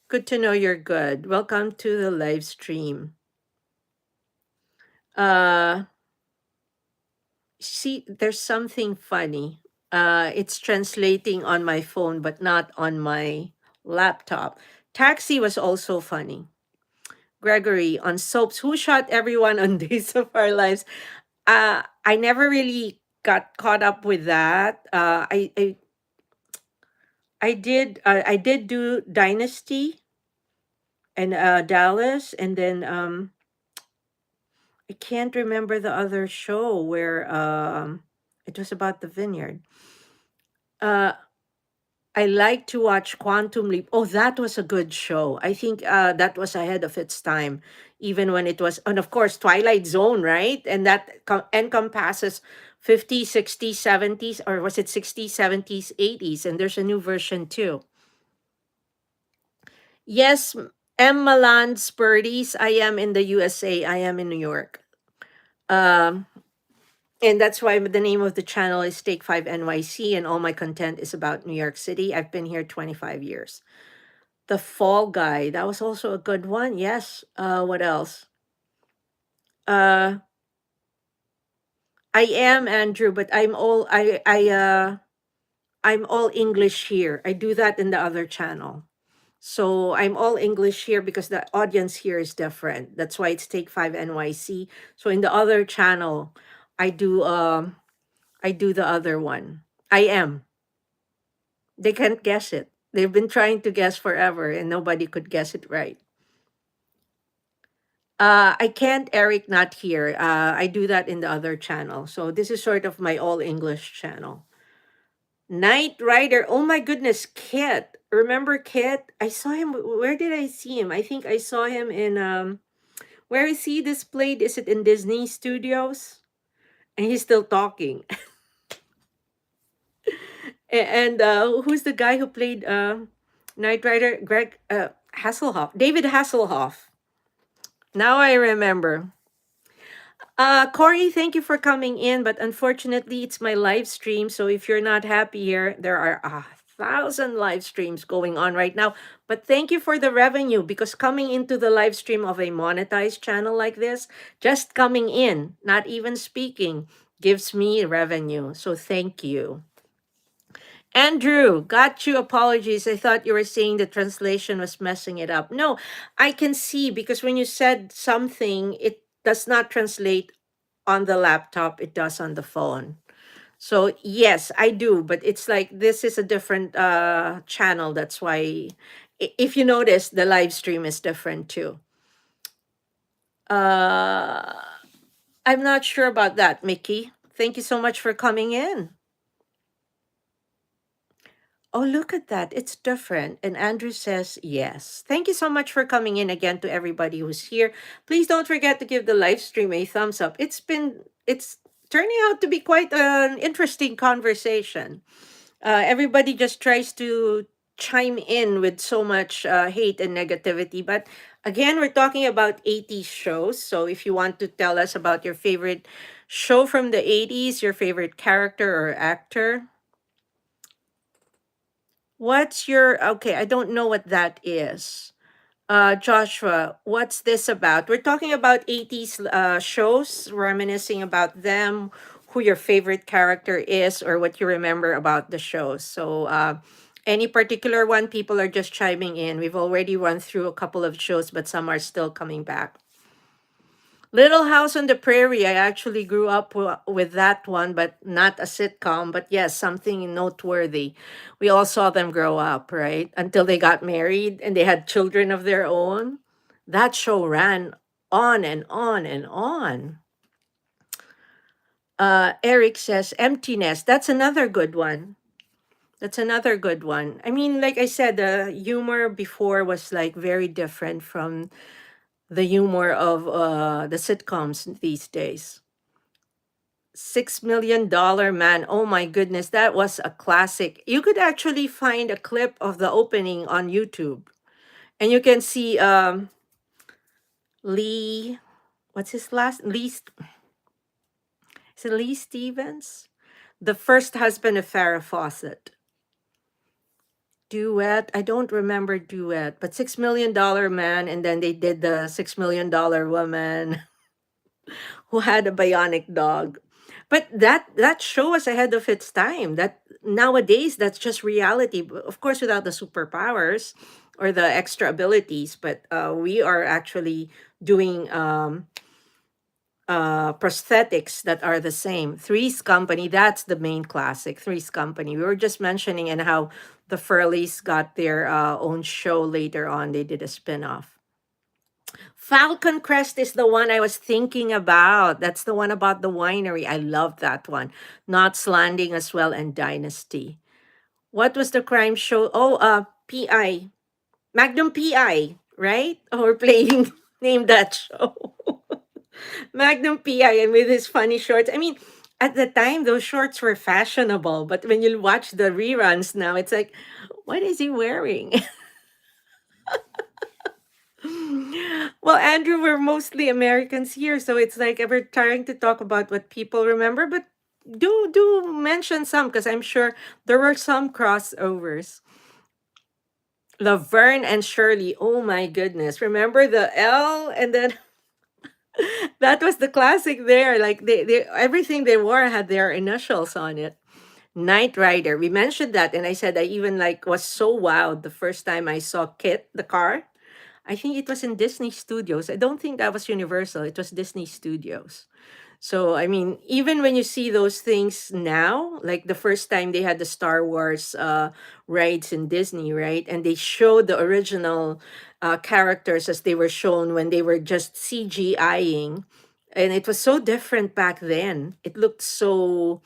Good to know you're good. Welcome to the live stream. Uh See, there's something funny. It's translating on my phone but not on my laptop. Taxi was also funny. Gregory on Soaps. Who shot everyone on Days of Our Lives? I never really got caught up with that. I did do Dynasty and Dallas, and then I can't remember the other show where it was about the vineyard. Uh, I like to watch Quantum Leap. Oh, that was a good show. I think that was ahead of its time, even when it was, and of course, Twilight Zone, right? And that encompasses 50s, 60s, 70s, or was it 60s, 70s, 80s? And there's a new version too. Yes, M. Malan Spurdies. I am in the USA. I am in New York. Um, and that's why the name of the channel is Take 5 NYC, and all my content is about New York City. I've been here 25 years. The Fall Guy, that was also a good one. Yes. What else? Uh, I am Andrew, but I'm all English here. I do that in the other channel. So I'm all English here because the audience here is different. That's why it's Take 5 NYC. So in the other channel, I do I do the other one. I am. They can't guess it. They've been trying to guess forever and nobody could guess it right. I can't, Eric, not here. I do that in the other channel. So this is sort of my all English channel. Knight Rider. Oh my goodness, Kit. Remember Kit? I saw him. Where did I see him? I think I saw him in where is he displayed? Is it in Disney Studios? And he's still talking. And who's the guy who played Knight Rider? Greg Hasselhoff. David Hasselhoff. Now I remember. Corey, thank you for coming in, but unfortunately, it's my live stream. So if you're not happy here, there are 1,000 live streams going on right now. But thank you for the revenue because coming into the live stream of a monetized channel like this, just coming in, not even speaking, gives me revenue. So thank you. Andrew, got you. Apologies. I thought you were saying the translation was messing it up. No, I can see because when you said something, it does not translate on the laptop, it does on the phone. So yes, I do, but it's like this is a different channel. That's why if you notice the live stream is different too. Uh I'm not sure about that, Mickey. Thank you so much for coming in. Oh, look at that. It's different. And Andrew says yes. Thank you so much for coming in again to everybody who's here. Please don't forget to give the live stream a thumbs up. It's turning out to be quite an interesting conversation. Everybody just tries to chime in with so much hate and negativity. But again, we're talking about 80s shows. So if you want to tell us about your favorite show from the 80s, your favorite character or actor, what's your okay? I don't know what that is. Joshua, what's this about? We're talking about 80s shows, reminiscing about them, who your favorite character is, or what you remember about the shows. So, any particular one, people are just chiming in. We've already run through a couple of shows, but some are still coming back. Little House on the Prairie, I actually grew up with that one, but not a sitcom. But yes, something noteworthy. We all saw them grow up, right? Until they got married and they had children of their own. That show ran on and on and on. Eric says, Emptiness. That's another good one. That's another good one. I mean, like I said, the humor before was like very different from the humor of the sitcoms these days. $6 Million Man. Oh my goodness, that was a classic. You could actually find a clip of the opening on YouTube, and you can see Lee. What's his last? Is it Lee Stevens? The first husband of Farrah Fawcett. Duet. I don't remember Duet, but $6 Million Man, and then they did the $6 Million Woman who had a bionic dog. But that show was ahead of its time. That nowadays that's just reality. Of course, without the superpowers or the extra abilities, but we are actually doing prosthetics that are the same. Three's Company, that's the main classic. Three's Company. We were just mentioning and how the Furleys got their own show later on. They did a spin-off. Falcon Crest is the one I was thinking about. That's the one about the winery. I love that one. Knots Landing as well and Dynasty. What was the crime show? Oh, PI. Magnum PI, right? Oh, we're playing name that show. Magnum PI and with his funny shorts. I mean, at the time those shorts were fashionable, but when you watch the reruns now, it's like, what is he wearing? Well, Andrew, we're mostly Americans here, so it's like we're trying to talk about what people remember, but do mention some because I'm sure there were some crossovers. Laverne and Shirley. Oh my goodness. Remember the L and then that was the classic there. Like they everything they wore had their initials on it. Knight Rider. We mentioned that and I said I even like was so wowed the first time I saw Kit, the car. I think it was in Disney Studios. I don't think that was Universal. It was Disney Studios. So, I mean, even when you see those things now, like the first time they had the Star Wars rides in Disney, right? And they showed the original characters as they were shown when they were just CGIing. And it was so different back then. It looked so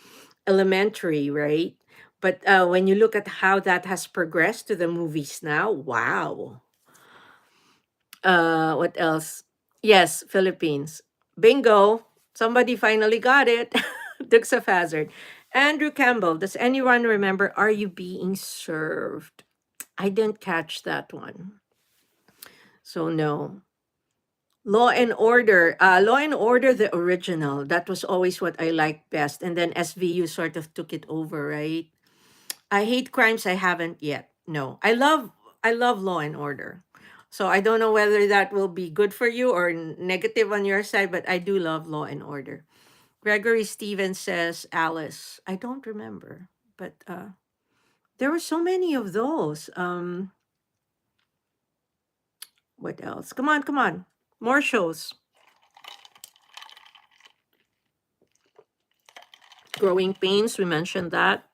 elementary, right? But when you look at how that has progressed to the movies now, wow. What else? Yes, Philippines. Bingo. Somebody finally got it. Dukes of Hazard. Andrew Campbell. Does anyone remember Are You Being Served? I didn't catch that one. So no. Law and Order. Law and Order, the original. That was always what I liked best. And then SVU sort of took it over, right? I hate crimes I haven't yet. No. I love Law and Order. So I don't know whether that will be good for you or negative on your side, but I do love Law and Order. Gregory Stevens says Alice. I don't remember, but there were so many of those. What else? Come on, come on. More shows. Growing Pains, we mentioned that.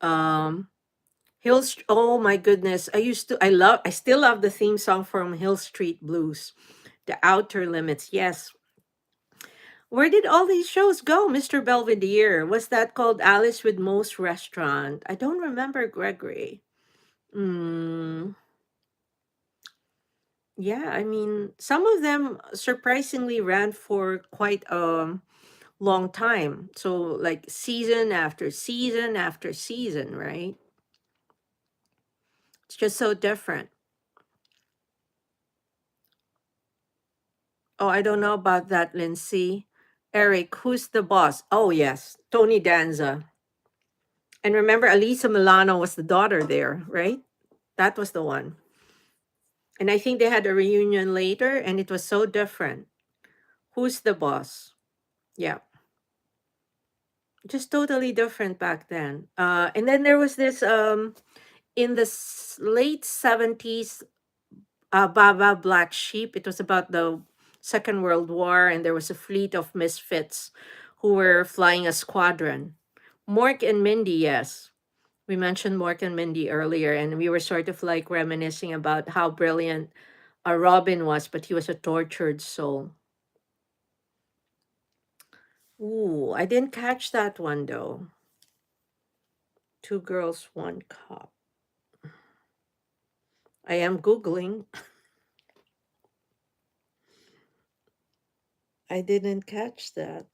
Um oh my goodness. I still love the theme song from Hill Street Blues. The Outer Limits. Yes. Where did all these shows go, Mr. Belvedere? Was that called Alice with Moe's Restaurant? I don't remember, Gregory. Mm, yeah, I mean, some of them surprisingly ran for quite a long time. So, like season after season after season, right? It's just so different. Oh, I don't know about that, Lindsay. Eric, who's the boss? Oh, yes, Tony Danza. And remember, Alisa Milano was the daughter there, right? That was the one. And I think they had a reunion later, and it was so different. Who's the boss? Yeah, just totally different back then. And then there was this in the late 70s, Baba Black Sheep. It was about the Second World War, and there was a fleet of misfits who were flying a squadron. Mork and Mindy, yes. We mentioned Mork and Mindy earlier, and we were sort of like reminiscing about how brilliant Robin was, but he was a tortured soul. Ooh, I didn't catch that one though. Two girls, one cup. I am Googling. I didn't catch that.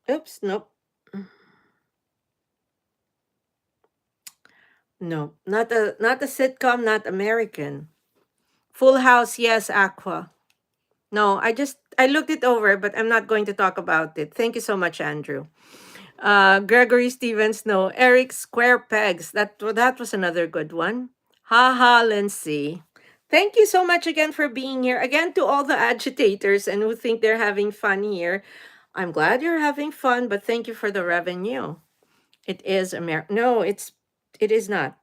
Oops, nope. No, not a sitcom, not American. Full House, yes, Aqua. No, I looked it over, but I'm not going to talk about it. Thank you so much, Andrew. Gregory Stevens, no. Eric Square Pegs. That was another good one. Ha ha, Lindsay. Thank you so much again for being here. Again, to all the agitators and who think they're having fun here. I'm glad you're having fun, but thank you for the revenue. It is No, it is not.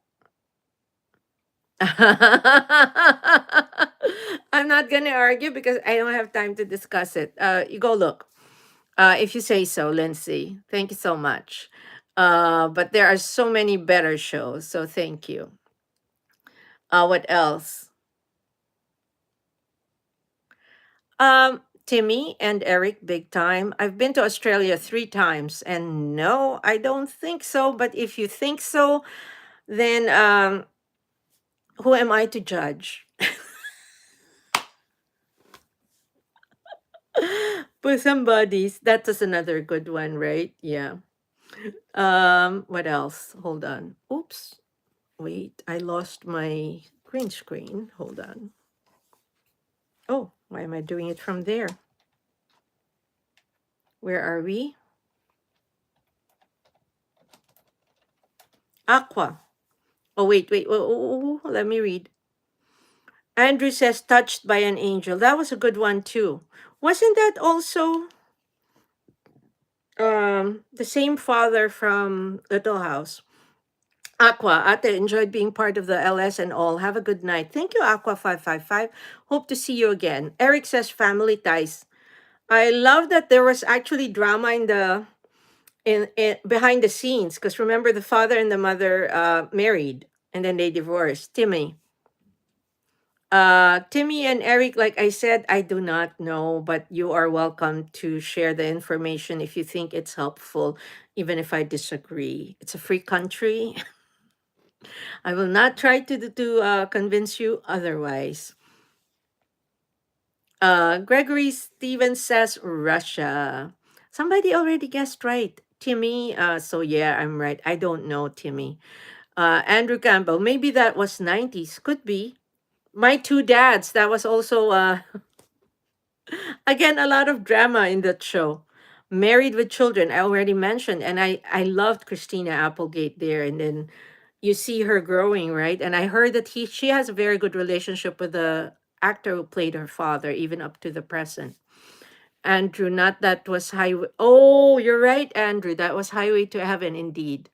I'm not gonna argue because I don't have time to discuss it. You go look. If you say so, Lindsay. Thank you so much. But there are so many better shows, so thank you. What else? Timmy and Eric, big time. I've been to Australia 3 times, and no, I don't think so. But if you think so, then who am I to judge? But somebody's that is another good one, right? Yeah. What else? Hold on. Oops. Wait, I lost my green screen. Hold on. Oh, why am I doing it from there? Where are we? Aqua. Oh, wait. Let me read. Andrew says, touched by an angel. That was a good one, too. Wasn't that also the same father from Little House? Aqua, Ate, enjoyed being part of the LS and all. Have a good night. Thank you, Aqua555. Hope to see you again. Eric says, family ties. I love that there was actually drama in the in behind the scenes, because remember the father and the mother married and then they divorced. Timmy and Eric, like I said, I do not know, but you are welcome to share the information if you think it's helpful, even if I disagree. It's a free country. I will not try to convince you otherwise. Gregory Stevens says Russia. Somebody already guessed right. Timmy. So yeah, I'm right. I don't know, Timmy. Andrew Campbell. Maybe that was 90s. Could be. My two dads. That was also again a lot of drama in that show. Married with Children. I already mentioned, and I loved Christina Applegate there, and then you see her growing, right? And I heard that she has a very good relationship with the actor who played her father, even up to the present. Andrew, not that was Highway. Oh, you're right, Andrew. That was Highway to Heaven, indeed.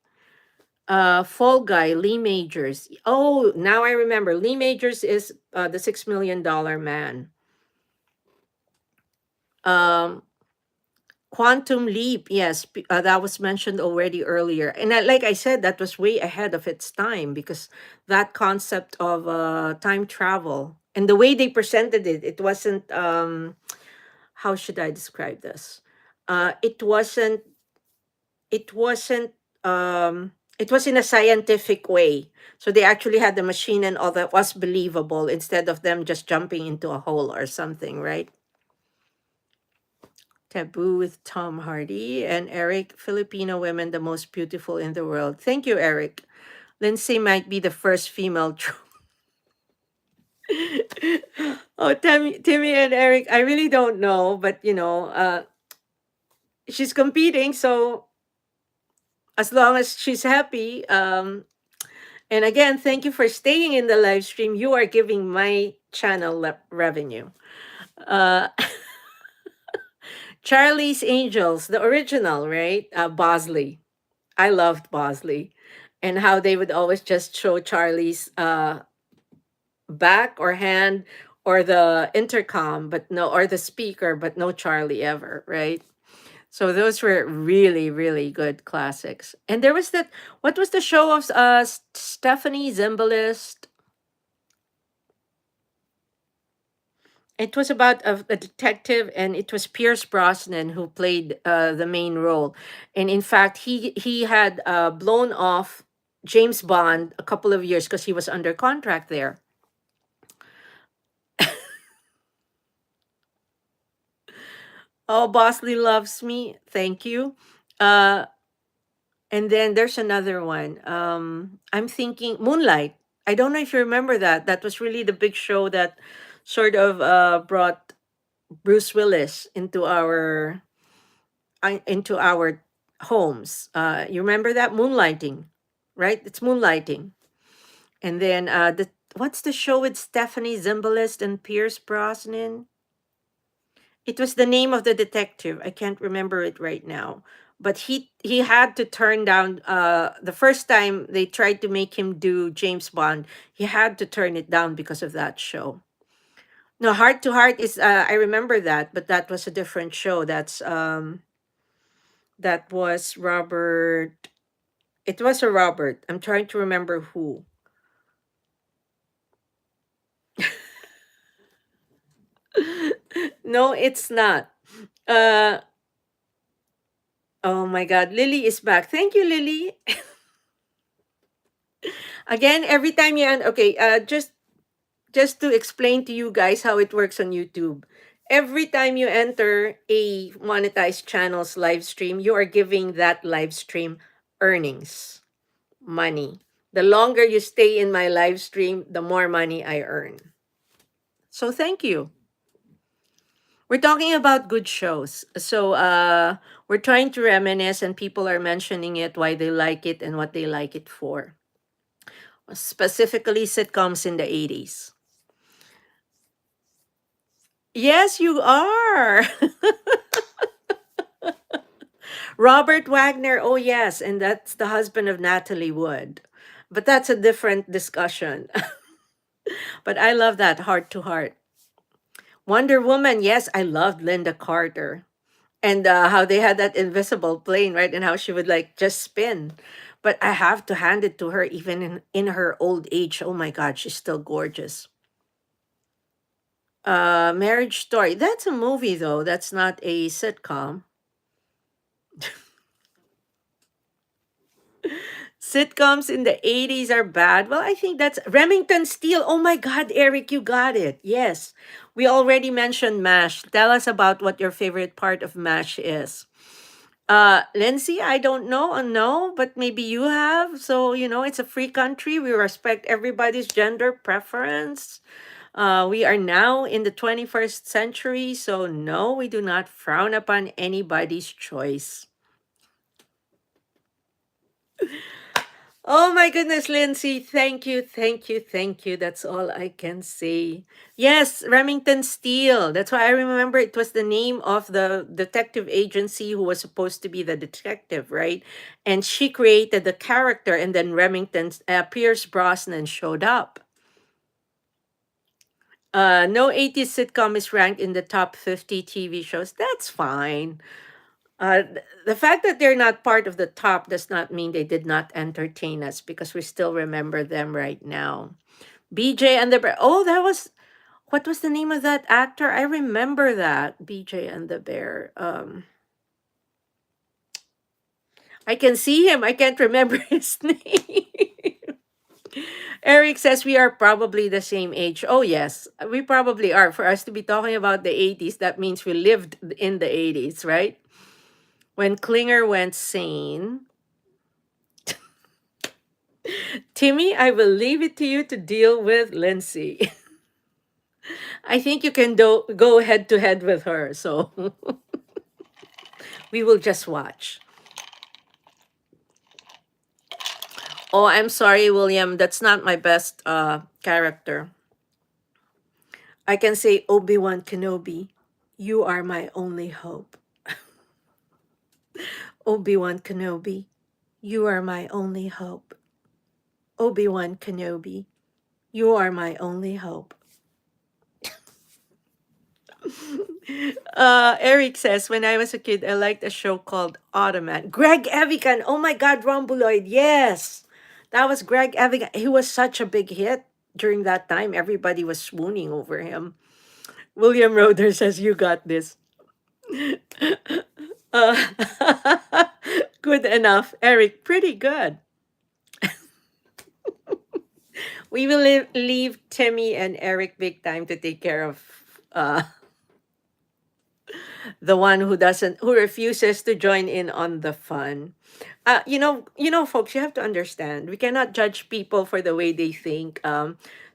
Fall Guy, Lee Majors. Oh, now I remember. Lee Majors is the $6 million man. Um, Quantum Leap, yes, that was mentioned already earlier. And like I said, that was way ahead of its time, because that concept of time travel and the way they presented it, it wasn't, how should I describe this? It wasn't, it wasn't, it was in a scientific way. So they actually had the machine and all that was believable, instead of them just jumping into a hole or something, right? Taboo with Tom Hardy and Eric, Filipino women the most beautiful in the world. Thank you, Eric. Lindsay might be the first female. Oh, Timmy and Eric, I really don't know, but she's competing, so as long as she's happy. And again, thank you for staying in the live stream. You are giving my channel revenue. Uh, Charlie's Angels, the original, right? Bosley. I loved Bosley, and how they would always just show Charlie's back or hand or the intercom, but no, or the speaker, but no Charlie ever, right? So those were really, really good classics. And there was that, what was the show of Stephanie Zimbalist? It was about a detective, and it was Pierce Brosnan who played the main role. And in fact, he had blown off James Bond a couple of years because he was under contract there. Oh, Bosley loves me. Thank you. Uh, and then there's another one. I'm thinking Moonlight. I don't know if you remember that. That was really the big show that sort of brought Bruce Willis into our homes. You remember that Moonlighting, right? It's Moonlighting. And then what's the show with Stephanie Zimbalist and Pierce Brosnan? It was the name of the detective. I can't remember it right now. But he had to turn down the first time they tried to make him do James Bond. He had to turn it down because of that show. No, Heart to Heart is I remember that, but that was a different show. That was Robert. It was a Robert. I'm trying to remember who. No, it's not. Uh oh my god, Lily is back. Thank you, Lily. Again, every time you okay, just to explain to you guys how it works on YouTube. Every time you enter a monetized channel's live stream, you are giving that live stream earnings, money. The longer you stay in my live stream, the more money I earn. So thank you. We're talking about good shows. So we're trying to reminisce and people are mentioning it, why they like it and what they like it for. Specifically sitcoms in the 80s. Yes, you are. Robert Wagner. Oh yes, and that's the husband of Natalie Wood. But that's a different discussion. But I love that heart to heart. Wonder Woman. Yes, I loved Linda Carter. And how they had that invisible plane, right? And how she would like just spin. But I have to hand it to her, even in her old age. Oh my God, she's still gorgeous. Marriage Story. That's a movie, though. That's not a sitcom. Sitcoms in the 80s are bad. Well, I think that's Remington Steele. Oh my God, Eric, you got it. Yes. We already mentioned MASH. Tell us about what your favorite part of MASH is. Lindsay, I don't know, no, but maybe you have. So, it's a free country. We respect everybody's gender preference. We are now in the 21st century. So, no, we do not frown upon anybody's choice. Oh my goodness, Lindsay. Thank you, thank you, thank you. That's all I can say. Yes, Remington Steele. That's why I remember it was the name of the detective agency who was supposed to be the detective, right? And she created the character, and then Pierce Brosnan showed up. No 80s sitcom is ranked in the top 50 TV shows. That's fine. The fact that they're not part of the top does not mean they did not entertain us because we still remember them right now. BJ and the Bear. Oh, that was what was the name of that actor? I remember that BJ and the Bear. I can see him. I can't remember his name. Eric says we are probably the same age. Oh yes, we probably are. For us to be talking about the 80s, that means we lived in the 80s, right? When Klinger went sane. Timmy, I will leave it to you to deal with Lindsay. I think you can go head to head with her, so we will just watch. Oh, I'm sorry, William. That's not my best character. I can say Obi-Wan Kenobi. You are my only hope. Obi-Wan Kenobi. You are my only hope. Obi-Wan Kenobi. You are my only hope. Eric says, when I was a kid, I liked a show called Automan. Greg Evigan. Oh my God, Rhombuloid. Yes. That was Greg Evigan. He was such a big hit during that time. Everybody was swooning over him. William Roder says, you got this. Uh, good enough. Eric, pretty good. We will leave Timmy and Eric big time to take care of uh, the one who refuses to join in on the fun. Folks, you have to understand. We cannot judge people for the way they think.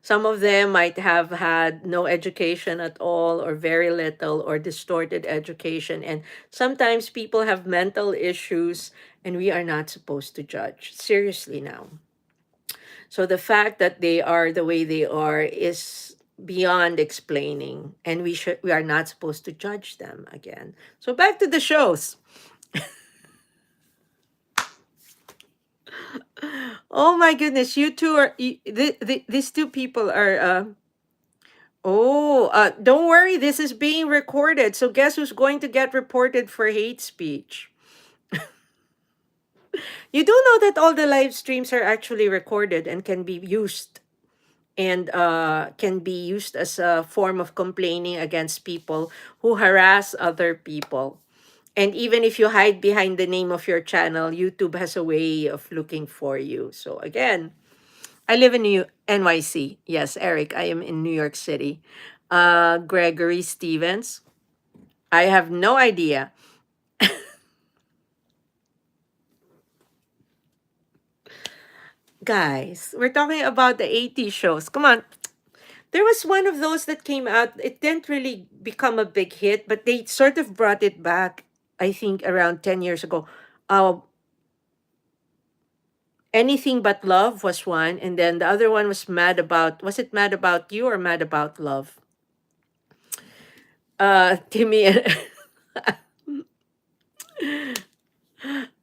Some of them might have had no education at all, or very little, or distorted education, and sometimes people have mental issues, and we are not supposed to judge. Seriously, now. So the fact that they are the way they are is beyond explaining, and we are not supposed to judge them again. So back to the shows. Oh my goodness, you two are these two people are don't worry, this is being recorded. So guess who's going to get reported for hate speech? You do know that all the live streams are actually recorded and can be used, and can be used as a form of complaining against people who harass other people. And even if you hide behind the name of your channel, YouTube has a way of looking for you. So again, I live in NYC. Yes, Eric, I am in New York City. Gregory Stevens, I have no idea. Guys, we're talking about the 80s shows. Come on. There was one of those that came out. It didn't really become a big hit, but they sort of brought it back, I think, around 10 years ago. Uh, Anything But Love was one. And then the other one was was it Mad About You or Mad About Love? Timmy and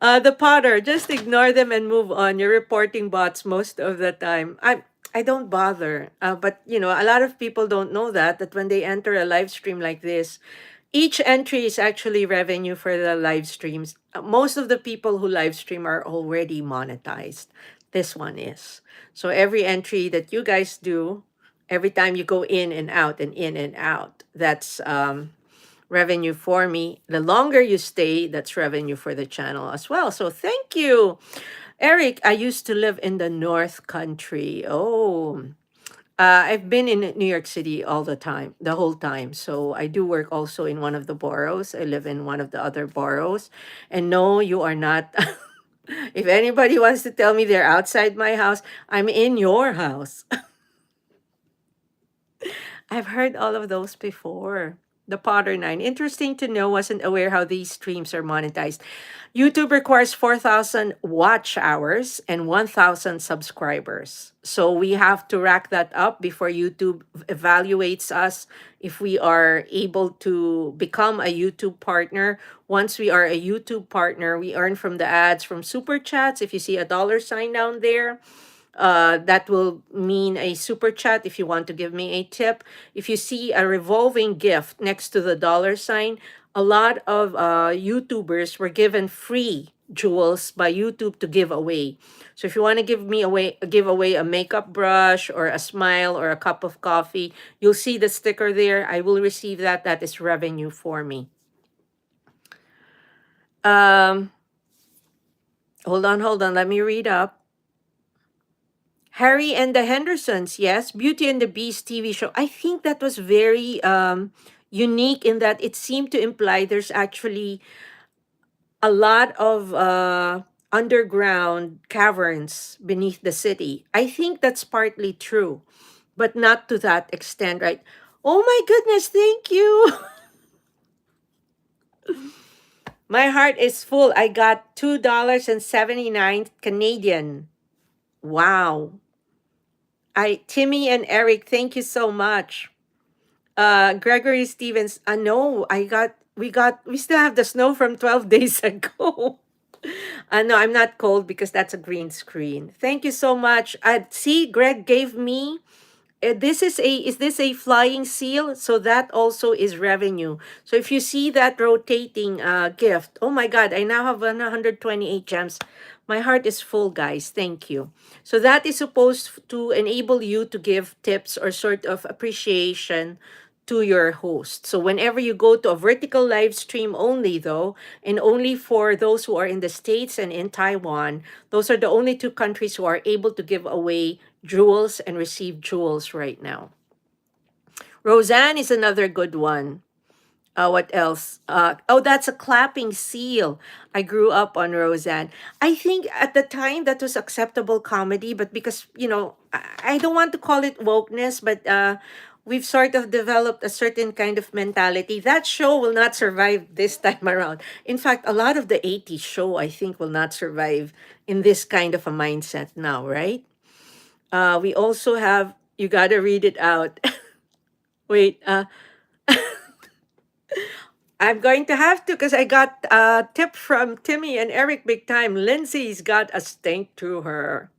the Potter, just ignore them and move on. You're reporting bots most of the time. I don't bother. But you know, a lot of people don't know that when they enter a live stream like this, each entry is actually revenue for the live streams. Most of the people who live stream are already monetized. This one is. So every entry that you guys do, every time you go in and out and in and out, that's revenue for me. The longer you stay, that's revenue for the channel as well. So thank you. Eric, I used to live in the North Country. Oh, I've been in New York City all the time, the whole time. So I do work also in one of the boroughs. I live in one of the other boroughs. And no, you are not. If anybody wants to tell me they're outside my house, I'm in your house. I've heard all of those before. The Potter Nine. Interesting to know, wasn't aware how these streams are monetized. YouTube requires 4,000 watch hours and 1,000 subscribers. So we have to rack that up before YouTube evaluates us if we are able to become a YouTube partner. Once we are a YouTube partner, we earn from the ads from super chats. If you see a dollar sign down there, that will mean a super chat if you want to give me a tip. If you see a revolving gift next to the dollar sign, a lot of YouTubers were given free jewels by YouTube to give away. So if you want to give away a makeup brush or a smile or a cup of coffee, you'll see the sticker there. I will receive that. That is revenue for me. Um, hold on. Let me read up. Harry and the Hendersons, yes. Beauty and the Beast TV show. I think that was very unique in that it seemed to imply there's actually a lot of underground caverns beneath the city. I think that's partly true, but not to that extent, right? Oh my goodness, thank you. My heart is full. I got $2.79 Canadian. Wow. Timmy and Eric, thank you so much. Gregory Stevens, no, we still have the snow from 12 days ago. No, I'm not cold because that's a green screen. Thank you so much. See, Greg gave me is this a flying seal? So that also is revenue. So if you see that rotating gift, oh my God, I now have 128 gems. My heart is full, guys. Thank you. So that is supposed to enable you to give tips or sort of appreciation to your host. So whenever you go to a vertical live stream only though, and only for those who are in the States and in Taiwan, those are the only two countries who are able to give away jewels and receive jewels right now. Roseanne is another good one. What else? Oh, that's a clapping seal. I grew up on Roseanne. I think at the time that was acceptable comedy, but because, I don't want to call it wokeness, but we've sort of developed a certain kind of mentality. That show will not survive this time around. In fact, a lot of the 80s show, I think, will not survive in this kind of a mindset now, right? We also have, you gotta read it out. Wait, I'm going to have to because I got a tip from Timmy and Eric big time. Lindsay's got a stink to her.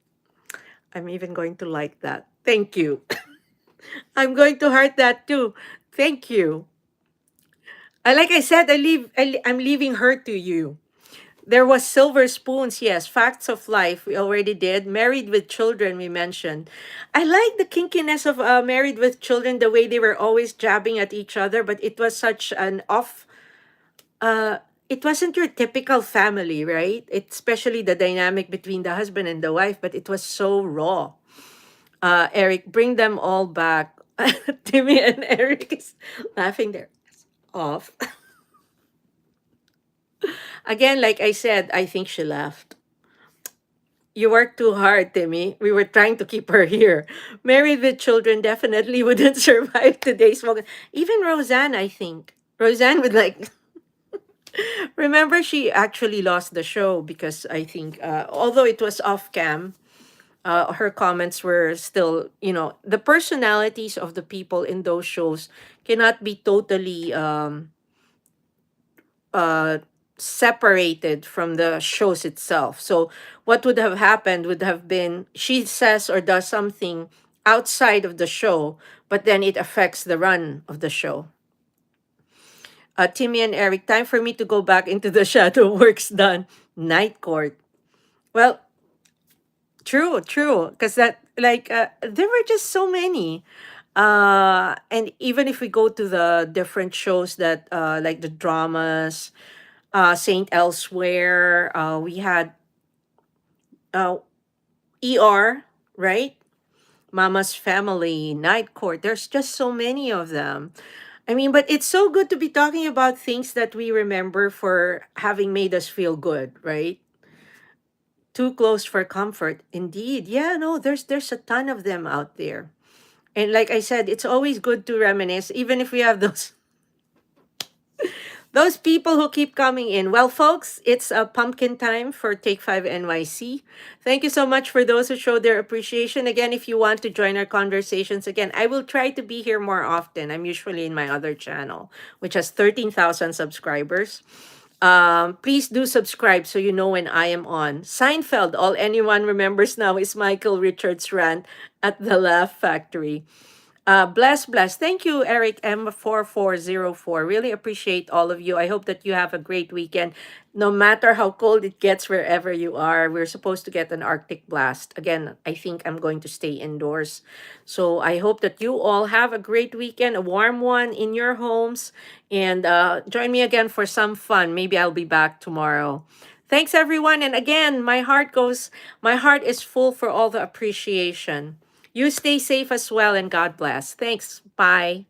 I'm even going to like that. Thank you. I'm going to heart that too. Thank you. Like I said, I'm leaving her to you. There was Silver Spoons, yes. Facts of Life, we already did. Married with Children, we mentioned. I like the kinkiness of Married with Children, the way they were always jabbing at each other, but it was such an off. Uh, it wasn't your typical family, right? It, especially the dynamic between the husband and the wife, but it was so raw. Eric, bring them all back. Timmy and Eric is laughing their off. Again, like I said, I think she left. You worked too hard, Timmy. We were trying to keep her here. Married with Children definitely wouldn't survive today's smoke. Even Roseanne, I think. Roseanne would like. Remember, she actually lost the show because I think, although it was off cam, her comments were still, the personalities of the people in those shows cannot be totally uh, separated from the shows itself. So what would have happened would have been she says or does something outside of the show, but then it affects the run of the show. Timmy and Eric, time for me to go back into the shadow. Work's done. Night court. Well, true, true. Because that, like, there were just so many. And even if we go to the different shows that, like the dramas, Saint Elsewhere. We had uh, ER, right? Mama's Family, Night Court. There's just so many of them. I mean, but it's so good to be talking about things that we remember for having made us feel good, right? Too close for comfort. Indeed. Yeah, no, there's a ton of them out there. And like I said, it's always good to reminisce, even if we have those people who keep coming in. Well, folks, it's a pumpkin time for Take 5 NYC. Thank you so much for those who showed their appreciation. Again, if you want to join our conversations, again, I will try to be here more often. I'm usually in my other channel, which has 13,000 subscribers. Please do subscribe so you know when I am on. Seinfeld, all anyone remembers now is Michael Richards' rant at the Laugh Factory. Bless, bless. Thank you, Eric M4404. Really appreciate all of you. I hope that you have a great weekend. No matter how cold it gets wherever you are, we're supposed to get an Arctic blast. Again, I think I'm going to stay indoors. So I hope that you all have a great weekend, a warm one in your homes, and join me again for some fun. Maybe I'll be back tomorrow. Thanks, everyone. And again, my heart is full for all the appreciation. You stay safe as well, and God bless. Thanks. Bye.